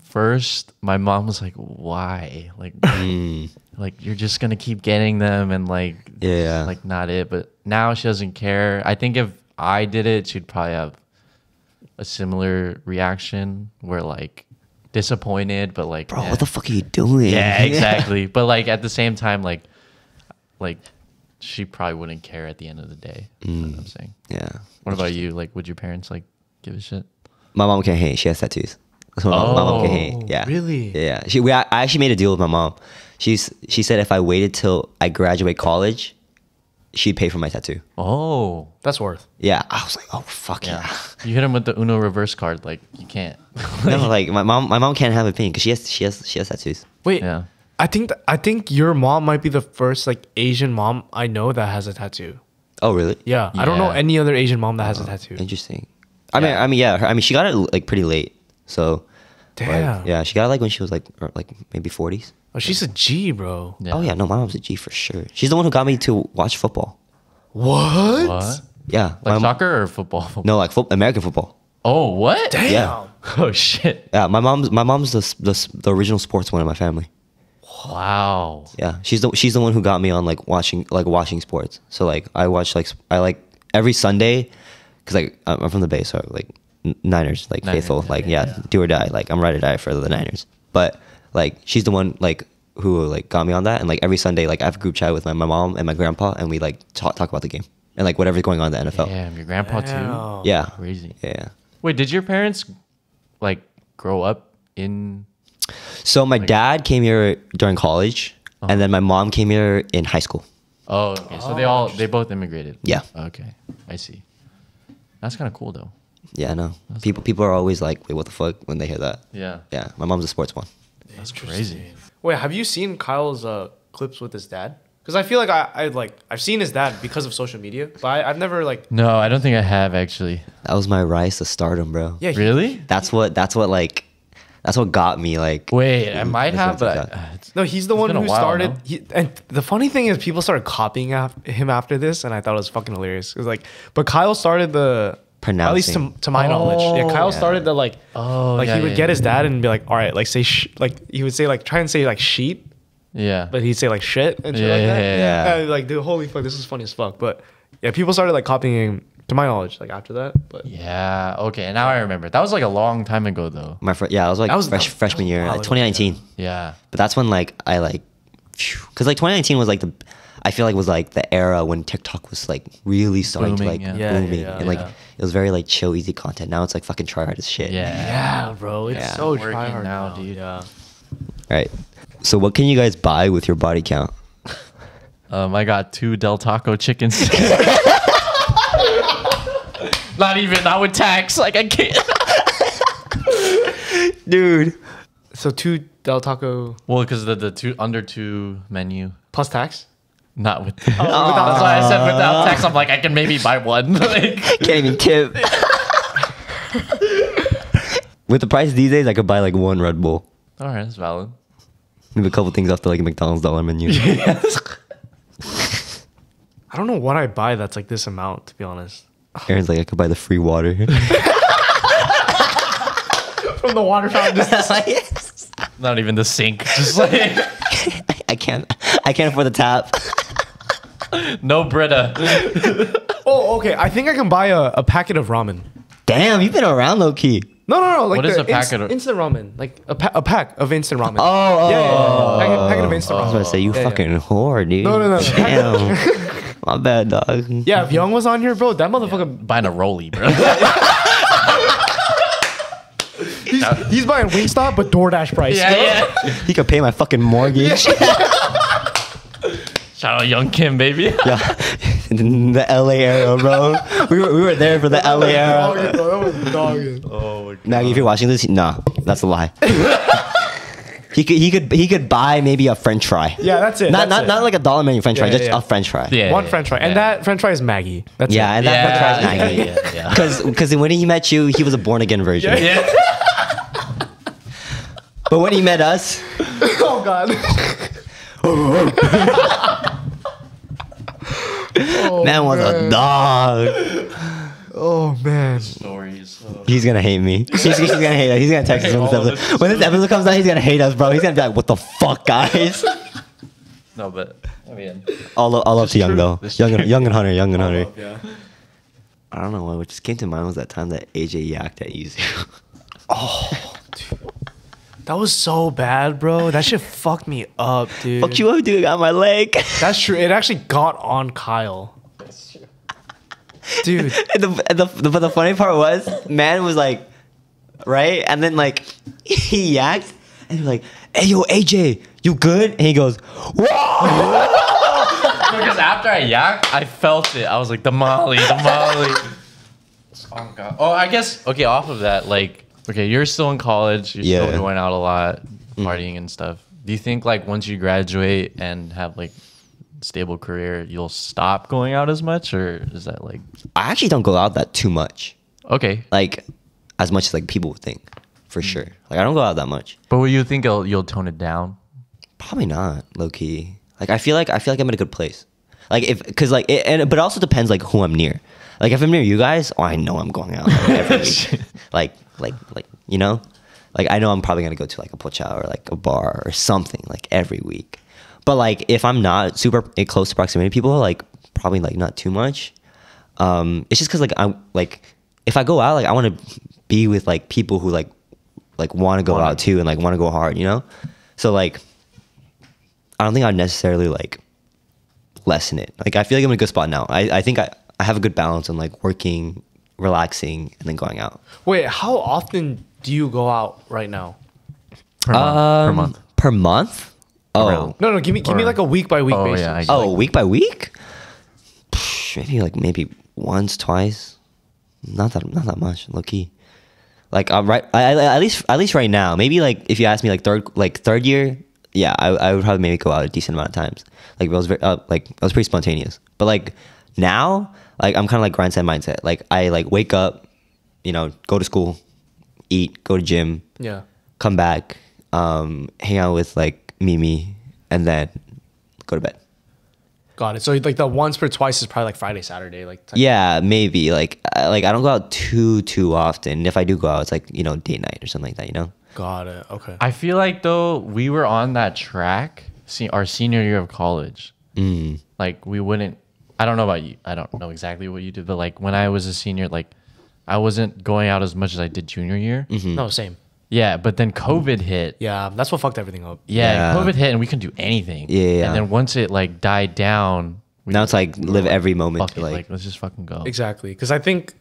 first, my mom was like, why? Like, like you're just going to keep getting them and like, Yeah. like not it. But now she doesn't care. I think if I did it, she'd probably have a similar reaction where like disappointed, but like, Bro, what the fuck are you doing? yeah, exactly. But like at the same time, like she probably wouldn't care at the end of the day. That's what I'm saying. Yeah. What about you? Like, would your parents like give a shit? My mom can't hate. She has tattoos. That's what my mom can hate. Yeah. Really? Yeah. I actually made a deal with my mom. She said if I waited till I graduate college, she'd pay for my tattoo. Oh, That's worth. Yeah. I was like, oh fuck yeah. you hit him with the Uno reverse card. Like you can't. No, like my mom can't have a opinion because she has tattoos. Wait, Yeah. I think your mom might be the first like Asian mom I know that has a tattoo. Oh really? Yeah, I don't know Yeah. any other Asian mom that has a tattoo. Interesting. I mean, she got it like pretty late. So, like, Damn. yeah, she got it like when she was like maybe 40s. Oh, she's a G, bro. Yeah. Oh yeah, no, my mom's a G for sure. She's the one who got me to watch football. What? What? Yeah, Like my soccer or football? no, like American football. Oh, what? Damn. Yeah. Oh shit! Yeah, my mom's the original sportsman in my family. Wow. Yeah, she's the one who got me on like watching sports. So like I like every Sunday because like I'm from the Bay, so like Niners like Niners, faithful, like do or die. Like I'm ride or die for the Niners. But like she's the one like who like got me on that, and like every Sunday like I have a group chat with my mom and my grandpa, and we like talk about the game and like whatever's going on in the NFL. Damn, your grandpa too. Damn. Yeah, Crazy. yeah. Wait, did your parents like grow up in? So my dad came here during college, and then my mom came here in high school. Oh, okay. So they both immigrated. Yeah. Okay, I see. That's kind of cool though. Yeah, I know. People are always like, wait, what the fuck when they hear that. Yeah. Yeah, my mom's a sports one. That's crazy. Wait, have you seen Kyle's clips with his dad? Because I feel like I've seen his dad because of social media, but I've never like. No, I don't think I have actually. That was my rise to stardom, bro. Yeah. Really? That's what got me like. Wait, I might have, but TikTok. No, he's the one been a who while, started. no? And the funny thing is, people started copying him after this, and I thought it was fucking hilarious. It was like, but Kyle started the at least Pronouncing. to my knowledge. Yeah, Kyle Yeah. started the like. Oh, like yeah, he would yeah, get his yeah. dad and be like, all right, like say like he would say like try and say like sheet, Yeah. but he'd say like shit and shit Yeah, like yeah, that. yeah. And, like, dude, holy fuck, this is funny as fuck. But yeah, people started like copying him, to my knowledge, like after that. But Yeah. Okay. Now I remember. That was like a long time ago, though. Yeah, I was like That was- freshman year, a while like ago, 2019. Yeah. But that's when like I like, because like 2019 was like I feel like was like the era when TikTok was like really starting to Booming, like yeah. booming, Yeah, and like yeah. it was very like chill, easy content. Now it's like fucking try hard as shit. yeah, bro, it's Yeah. so Working try hard now, now, dude. Yeah. Right. So what can you guys buy with your body count? I got 2 Del Taco chickens. Not with tax. Like I can't. Dude. So 2 Del Taco Well, because the 2 under 2 menu. plus tax. Not with. That's why I said without tax. I'm like I can maybe buy one. Like, Can't even tip. With the price these days, I could buy like 1 Red Bull. all right, that's valid. Maybe a couple things off the like McDonald's dollar menu. I don't know what I buy that's like this amount, to be honest. Aaron's like, I could buy the free water. From the water fountain. Not even the sink. Just like I can't afford the tap. no Brita. Oh, okay. I think I can buy a packet of ramen. Damn, you've been around low key. No. Like What is a packet of- instant ramen? Like a pack of instant ramen. Oh, yeah. Packet of instant I was ramen. about to say, you Yeah, fucking whore, dude. No. Damn. My bad, dog. Yeah, if Young was on here, bro, that motherfucker. Buying a rollie, bro. He's buying Wingstop, but DoorDash price. yeah. He could pay my fucking mortgage. Shout out Young Kim, baby. Yeah. The LA era, bro. We were there for the LA era. That was dogging. Oh my God. Maggie, if you're watching this, no, that's a lie. He could buy maybe a French fry. Yeah, that's it. Not that's it. like a dollar menu French fry, Yeah, just yeah. a French fry. Yeah. One French fry, and that French fry is Maggie. That's Yeah, it. and that French fry is Maggie. Yeah. Because when he met you, he was a born again virgin. Yeah. But when he met us, Oh God. man was a dog. Oh man. Stories. He's gonna hate me. He's gonna hate us. He's gonna text us when this episode. When this episode comes out, he's gonna hate us, bro. He's gonna be like, "What the fuck, guys?" No, but I mean, All up to Young though. This Young true. and Hunter. Young and Hunter. Yeah. I don't know what just came to mind was that time that AJ yacked at you. That was so bad, bro. That shit fucked me up, dude. Fuck you up, dude. Got my leg. That's true. It actually got on Kyle. Dude. But the funny part was, man was like, right, and then like he yacked, and he was like, "Hey, yo, AJ, you good?" And he goes, "Whoa!" because after I yacked, I felt it. I was like, the Molly. Oh God. Oh, I guess. Okay, off of that, like, okay, you're still in college. You're Yeah. still going out a lot, partying and stuff. Do you think like once you graduate and have like stable career, you'll stop going out as much, or is that like I actually don't go out that too much, okay? like as much as like people would think, for sure. Like I don't go out that much. But will you think you'll tone it down? Probably not, low key. Like I feel like I'm in a good place. Like because like but it also depends like who I'm near. Like if I'm near you guys, oh, I know I'm going out like, every week. like you know, like I know I'm probably gonna go to like a pocha or like a bar or something like every week. But like if I'm not super close to proximity to people, like probably like not too much. It's just because like I'm like if I go out, like I want to be with like people who like want to go out too and like want to go hard, you know. So like I don't think I'd necessarily like lessen it. Like I feel like I'm in a good spot now. I think I have a good balance on like working, relaxing, and then going out. Wait, how often do you go out right now? Per month. Per month? Oh, Around. No, give me like a week by week Oh, basis. yeah, I- oh, week by week? Maybe once, twice. Not that much, low key. Like right, at least right now. Maybe like if you ask me like third year, yeah, I would probably maybe go out a decent amount of times. Like it was very, like I was pretty spontaneous. But like now, like I'm kind of like grindset mindset. Like I like wake up, you know, go to school, eat, go to gym, Yeah. come back, hang out with like Mimi, and then go to bed. Got it. So like the once per twice is probably like Friday, Saturday, like type. Yeah, maybe like I don't go out too often. If I do go out, it's like, you know, date night or something like that, you know. Got it. Okay. I feel like though we were on that track our senior year of college, Mm. like we wouldn't. I don't know about you. I don't know exactly what you did, but like when I was a senior, like I wasn't going out as much as I did junior year. No, same. Yeah, but then COVID hit. Yeah, that's what fucked everything up. Yeah, Yeah. COVID hit and we couldn't do anything. Yeah. And then once it like died down, Now it's like live every moment. fuck it, like let's just fucking go. Exactly, because I think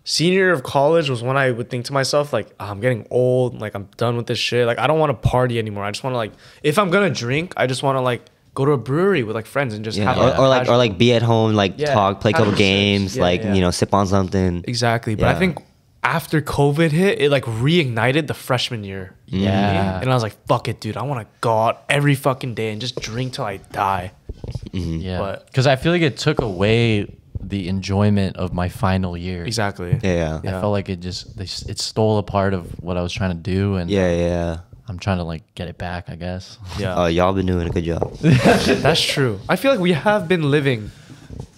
senior year of college was when I would think to myself like, "Oh, I'm getting old. Like I'm done with this shit. Like I don't want to party anymore. I just want to like, if I'm gonna drink, I just want to like go to a brewery with like friends and just Yeah. have Or like be at home, like Yeah, talk, play a couple casual shit. games, Yeah, like yeah. you know, sip on something. Exactly, but I Yeah. think after COVID hit, it like reignited the freshman year. You know what I mean? Yeah. And I was like, "Fuck it, dude. I want to go out every fucking day and just drink till I die." Yeah, But- because I feel like it took away the enjoyment of my final year. Exactly. Yeah. I felt like it stole a part of what I was trying to do, and Yeah. I'm trying to like get it back, I guess. Yeah. Oh, y'all been doing a good job. That's true. I feel like we have been living,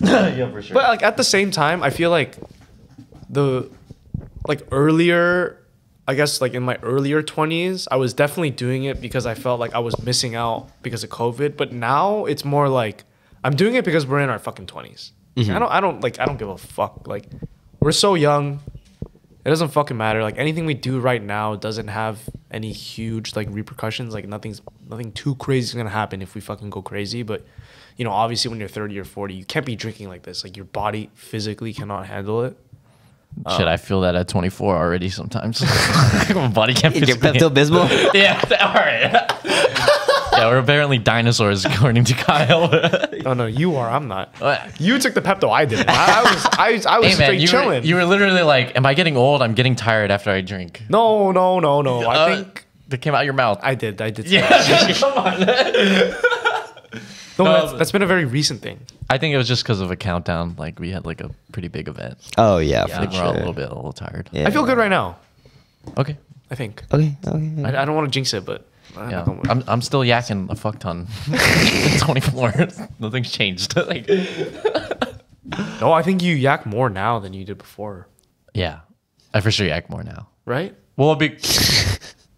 Yeah, for sure. but like at the same time, I feel like earlier, I guess like in my earlier 20s, I was definitely doing it because I felt like I was missing out because of COVID. But now it's more like I'm doing it because we're in our fucking 20s. I don't give a fuck. Like we're so young. It doesn't fucking matter. Like anything we do right now doesn't have any huge like repercussions. Like nothing too crazy is gonna happen if we fucking go crazy. But you know, obviously when you're 30 or 40, you can't be drinking like this. Like your body physically cannot handle it. Shit, I feel that at 24 already sometimes. My body can't Your physically- Pepto Bismol. Yeah, all right. Yeah, we're apparently dinosaurs according to Kyle. Oh no, you are. I'm not. What? You took the Pepto. I didn't. I was Hey man, straight chilling. you were literally like, "Am I getting old? I'm getting tired after I drink." No. I think that came out your mouth. I did. say Yeah, that. come on. No, No, that's been a very recent thing. I think it was just because of a countdown. Like we had like a pretty big event. Oh yeah, I for think we're all sure. a little tired. Yeah. I feel good right now. Okay. I think. Okay. I don't want to jinx it, but Yeah, I'm still yakking a fuck ton. 24. Nothing's changed. Like, no, I think you yak more now than you did before, yeah, I for sure yak more now. right? Well,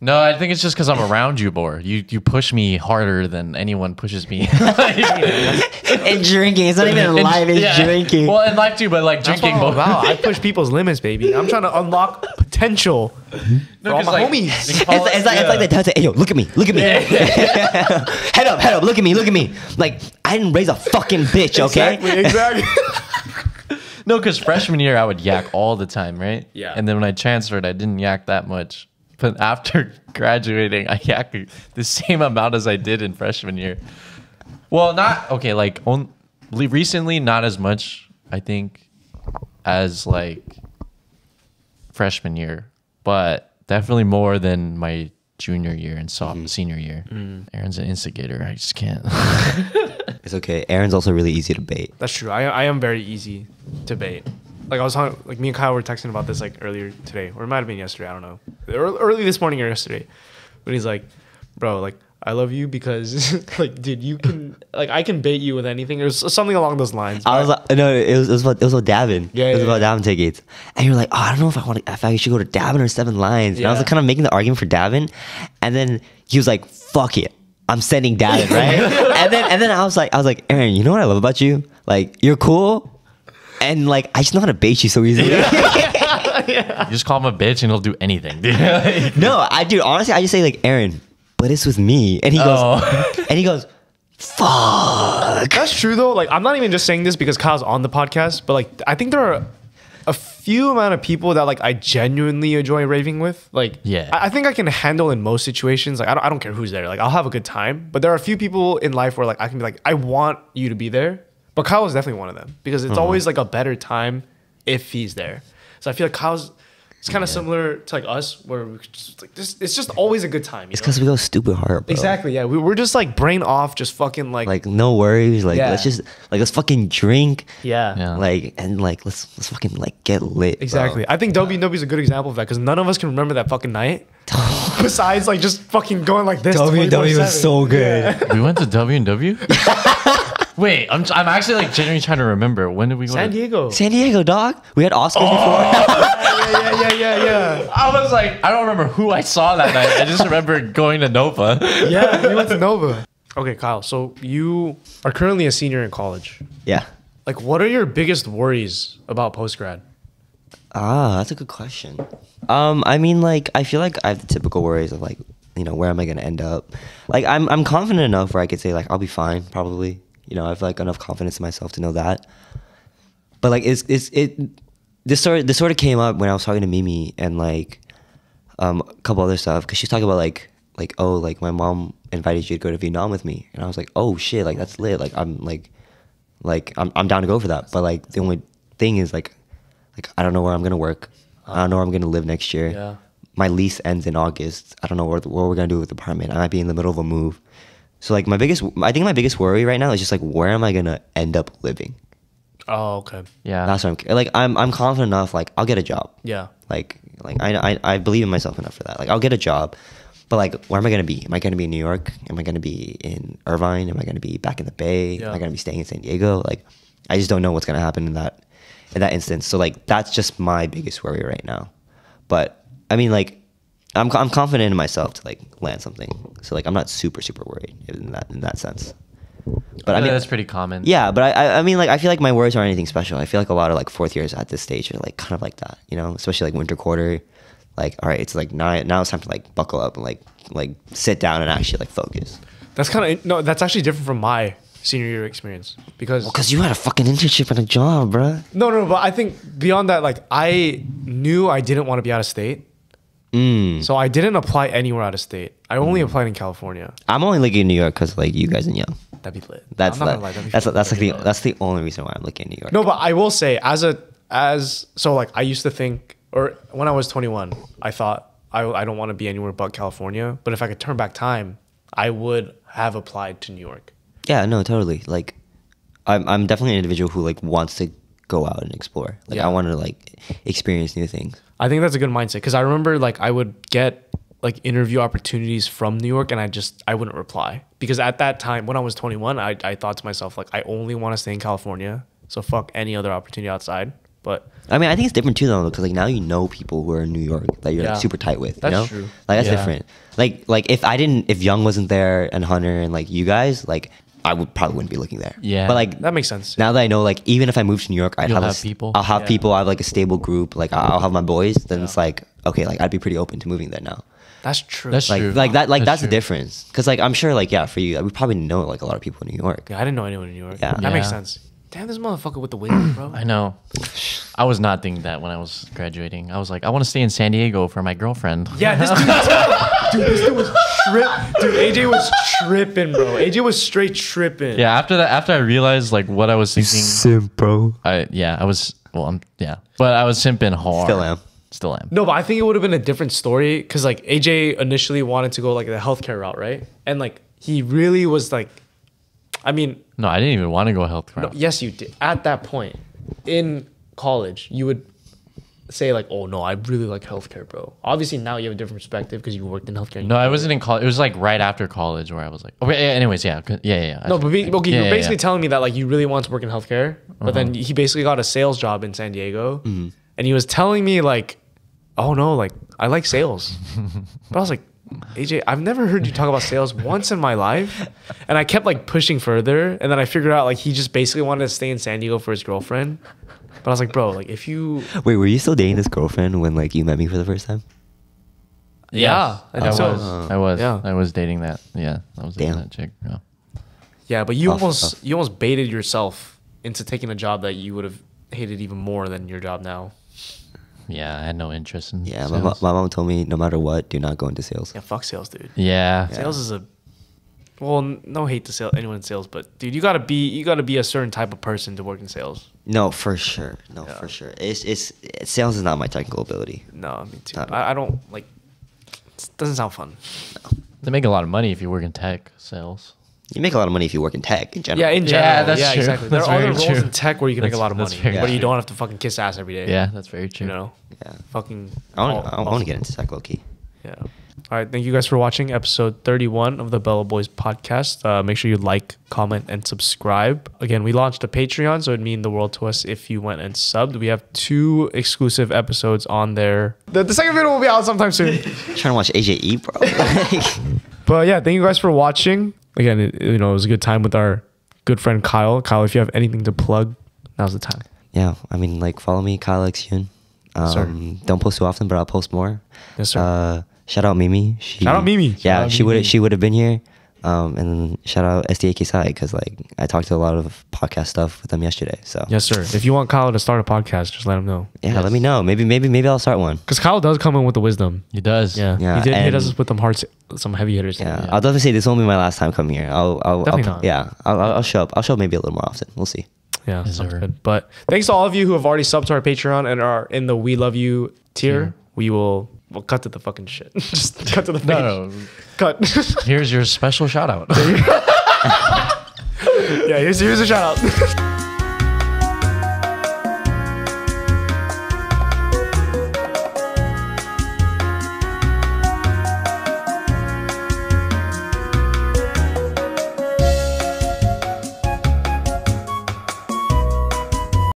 no, I think it's just because I'm around you more. You push me harder than anyone pushes me. And drinking, it's not even live. It's Yeah. drinking. Well, and life too, but like That's drinking what I'm more. about. I push people's limits, baby. I'm trying to unlock potential for all 'cause, my like, It's homies. like the dad say, "Hey, yo, look at me, head up, look at me." Like I didn't raise a fucking bitch, okay? Exactly. No, because freshman year I would yak all the time, right? Yeah. And then when I transferred, I didn't yak that much. But after graduating, I yak the same amount as I did in freshman year. Well, not okay. Like only recently, not as much. I think as like freshman year, but definitely more than my junior year and senior year. Aaron's an instigator. I just can't. It's okay. Aaron's also really easy to bait. That's true. I am very easy to bait. Like I was like me and Kyle were texting about this like earlier today, or it might have been yesterday. I don't know, early this morning or yesterday. But he's like, "Bro, like I love you because like, dude, you can like I can bait you with anything." Or something along those lines. I was like, no, it was about Davin. Yeah, it was yeah, about yeah. Davin tickets, and you're like, "Oh, I don't know if I should go to Davin or Seven Lions." And I was Yeah. like, kind of making the argument for Davin, and then he was like, "Fuck it, I'm sending Davin," right? and then I was like, Aaron, you know what I love about you? Like, you're cool, and like I just know how to bait you so easily. You just call him a bitch and he'll do anything. No, honestly, I just say like, Aaron, but it's with me, and he goes, fuck. That's true though. Like I'm not even just saying this because Kyle's on the podcast, but like I think there are a few amount of people that like I genuinely enjoy raving with. Like Yeah. I think I can handle in most situations. Like I don't care who's there. Like I'll have a good time. But there are a few people in life where like I can be like, I want you to be there. But Kyle is definitely one of them because it's always like a better time if he's there. So I feel like it's kind of similar to like us where we're just like this. It's just always a good time. It's because we go stupid hard, bro. Exactly. Yeah. We're just like brain off, just fucking Like no worries. Like Yeah. let's fucking drink. yeah. Yeah. Like and like let's fucking like get lit. bro. Exactly. I think WW is a good example of that because none of us can remember that fucking night. Besides, like just fucking going like this. WW 24/7. was so good. We went to W&W? Wait, I'm actually like genuinely trying to remember. When did we go San to Diego. San Diego, dog. We had Oscars before. Yeah. I was like, I don't remember who I saw that night. I just remember going to Nova. Yeah, we went to Nova. Okay, Kyle. So you are currently a senior in college. Yeah. Like, what are your biggest worries about post grad? Ah, that's a good question. I mean, like, I feel like I have the typical worries of like, you know, where am I gonna end up? Like, I'm confident enough where I could say like I'll be fine, probably. You know, I have like enough confidence in myself to know that. But like, this sort of came up when I was talking to Mimi and like, a couple other stuff, because she's talking about like oh, like my mom invited you to go to Vietnam with me, and I was like, oh shit, like that's lit. Like I'm down to go for that. But like the only thing is like I don't know where I'm gonna work. I don't know where I'm gonna live next year. Yeah. My lease ends in August. I don't know what we're gonna do with the apartment. I might be in the middle of a move. So like I think my biggest worry right now is just like where am I gonna end up living? Oh, okay. Yeah. That's what I'm confident enough. Like I'll get a job. Yeah. Like I believe in myself enough for that. Like I'll get a job. But like, where am I gonna be? Am I gonna be in New York? Am I gonna be in Irvine? Am I gonna be back in the Bay? Yeah. Am I gonna be staying in San Diego? Like, I just don't know what's gonna happen in that instance. So like, that's just my biggest worry right now. But I mean, like, I'm confident in myself to like land something. So like, I'm not super worried in that sense. But I mean, that's pretty common. yeah. But I mean, like, I feel like my worries aren't anything special. I feel like a lot of like fourth years at this stage are like kind of like that, you know, especially like winter quarter. Like, all right, it's like now it's time to like buckle up and like sit down and actually like focus. That's kind of no. That's actually different from my senior year experience because Because you had a fucking internship and a job, bruh. no. But I think beyond that, like I knew I didn't want to be out of state, so I didn't apply anywhere out of state. I only applied in California. I'm only looking in New York because like you guys in Young. That'd be lit. That's I'm not that, gonna lie, that'd be that's fucking that's like lit. that's the only reason why I'm looking in New York. No, but I will say so like I used to think, or when I was 21, I thought I don't want to be anywhere but California. But if I could turn back time, I would have applied to New York. Yeah, no, totally. Like, I'm definitely an individual who like wants to go out and explore. Like, Yeah. I want to like experience new things. I think that's a good mindset because I remember like I would get like interview opportunities from New York and I wouldn't reply because at that time when I was 21, I thought to myself like I only want to stay in California, so fuck any other opportunity outside. But I mean, I think it's different too though, because like now you know people who are in New York that you're Yeah. like super tight with. That's you know? true. Like that's Yeah. different. Like if Young wasn't there and Hunter and like you guys, like I would probably wouldn't be looking there. Yeah. But like that makes sense. now that I know, like even if I moved to New York, I'll You'll have have people. I'll have Yeah. people. I have like a stable group. Like I'll have my boys. Then Yeah. it's like okay, like I'd be pretty open to moving there now. That's true. That's Like true. like that like that's the true. difference. Because like I'm sure like yeah for you, we probably know like a lot of people in New York. Yeah, I didn't know anyone in New York. Yeah. That makes Yeah. sense. Damn, this motherfucker with the wig, bro. I know. I was not thinking that when I was graduating. I was like, I want to stay in San Diego for my girlfriend. Yeah, this dude was Dude, AJ was tripping, bro. AJ was straight tripping. Yeah. After I realized like what I was thinking, Simp, bro. But I was simping hard. Still am. No, but I think it would have been a different story because like AJ initially wanted to go like the healthcare route, right? And like he really was like, I mean, No, I didn't even want to go health no, route. yes, you did. At that point in college, you would say like, oh no, I really like healthcare, bro. Obviously now you have a different perspective because you worked in healthcare. No, I wasn't in college. It was like right after college where I was like, okay. Anyways, yeah. No, but okay, Yeah, you're yeah, basically yeah. telling me that like you really want to work in healthcare, but then he basically got a sales job in San Diego, and he was telling me like, oh no, like I like sales, but I was like, AJ, I've never heard you talk about sales once in my life, and I kept like pushing further, and then I figured out like he just basically wanted to stay in San Diego for his girlfriend, but I was like, bro, like if you, Wait, were you still dating this girlfriend when like you met me for the first time? yeah, I think so. I was. Yeah. I was dating that. Yeah. I was dating Damn. that chick. Yeah. Yeah, but you Tough, almost tough. you almost baited yourself into taking a job that you would have hated even more than your job now. Yeah. I had no interest in Yeah, sales. my mom told me no matter what, do not go into sales. Yeah, fuck sales, dude. Yeah. Sales is a no hate to sales anyone in sales, but dude, you gotta be a certain type of person to work in sales. No, for sure. No, Yeah. for sure. It's sales is not my technical ability. No, me too. Not- I don't like. It doesn't sound fun. They make a lot of money if you work in tech sales. You make a lot of money if you work in tech in general. Yeah, in Yeah, general. that's yeah, true. exactly. That's there are other very roles true. in tech where you can make a lot of That's money, very but you true. don't have to fucking kiss ass every day. Yeah, that's very true. You know, Yeah. fucking. I want to get into tech low key. Yeah. All right. Thank you guys for watching episode 31 of the Bellowbois podcast. Make sure you like, comment, and subscribe. Again, we launched a Patreon, so it'd mean the world to us if you went and subbed. We have 2 exclusive episodes on there. The second video will be out sometime soon. Trying to watch AJ eat, bro. But yeah, thank you guys for watching. again, it was a good time with our good friend Kyle. Kyle, if you have anything to plug, now's the time. Yeah, I mean, like, follow me, Kyle X Yun. Sir. Don't post too often, but I'll post more. Yes, sir. Shout out Mimi. Shout out Mimi. Yeah, Shout out she would have been here. And then shout out SDA Sai because like I talked to a lot of podcast stuff with them yesterday. So Yes, sir. If you want Kyle to start a podcast, just let him know. yeah, Yes. let me know. Maybe I'll start one. Because Kyle does come in with the wisdom. He does. Yeah, Yeah, he did hit and- us with some heavy hitters. Yeah, I'll definitely say this won't be my last time coming here. Definitely not. Yeah, I'll show up. I'll show up maybe a little more often. We'll see. Yeah, Yes, sounds sir. good. But thanks to all of you who have already subbed to our Patreon and are in the We Love You tier. We'll cut to the fucking shit. Just cut to the page. No, Cut. here's your special shout out. Yeah, here's a shout out.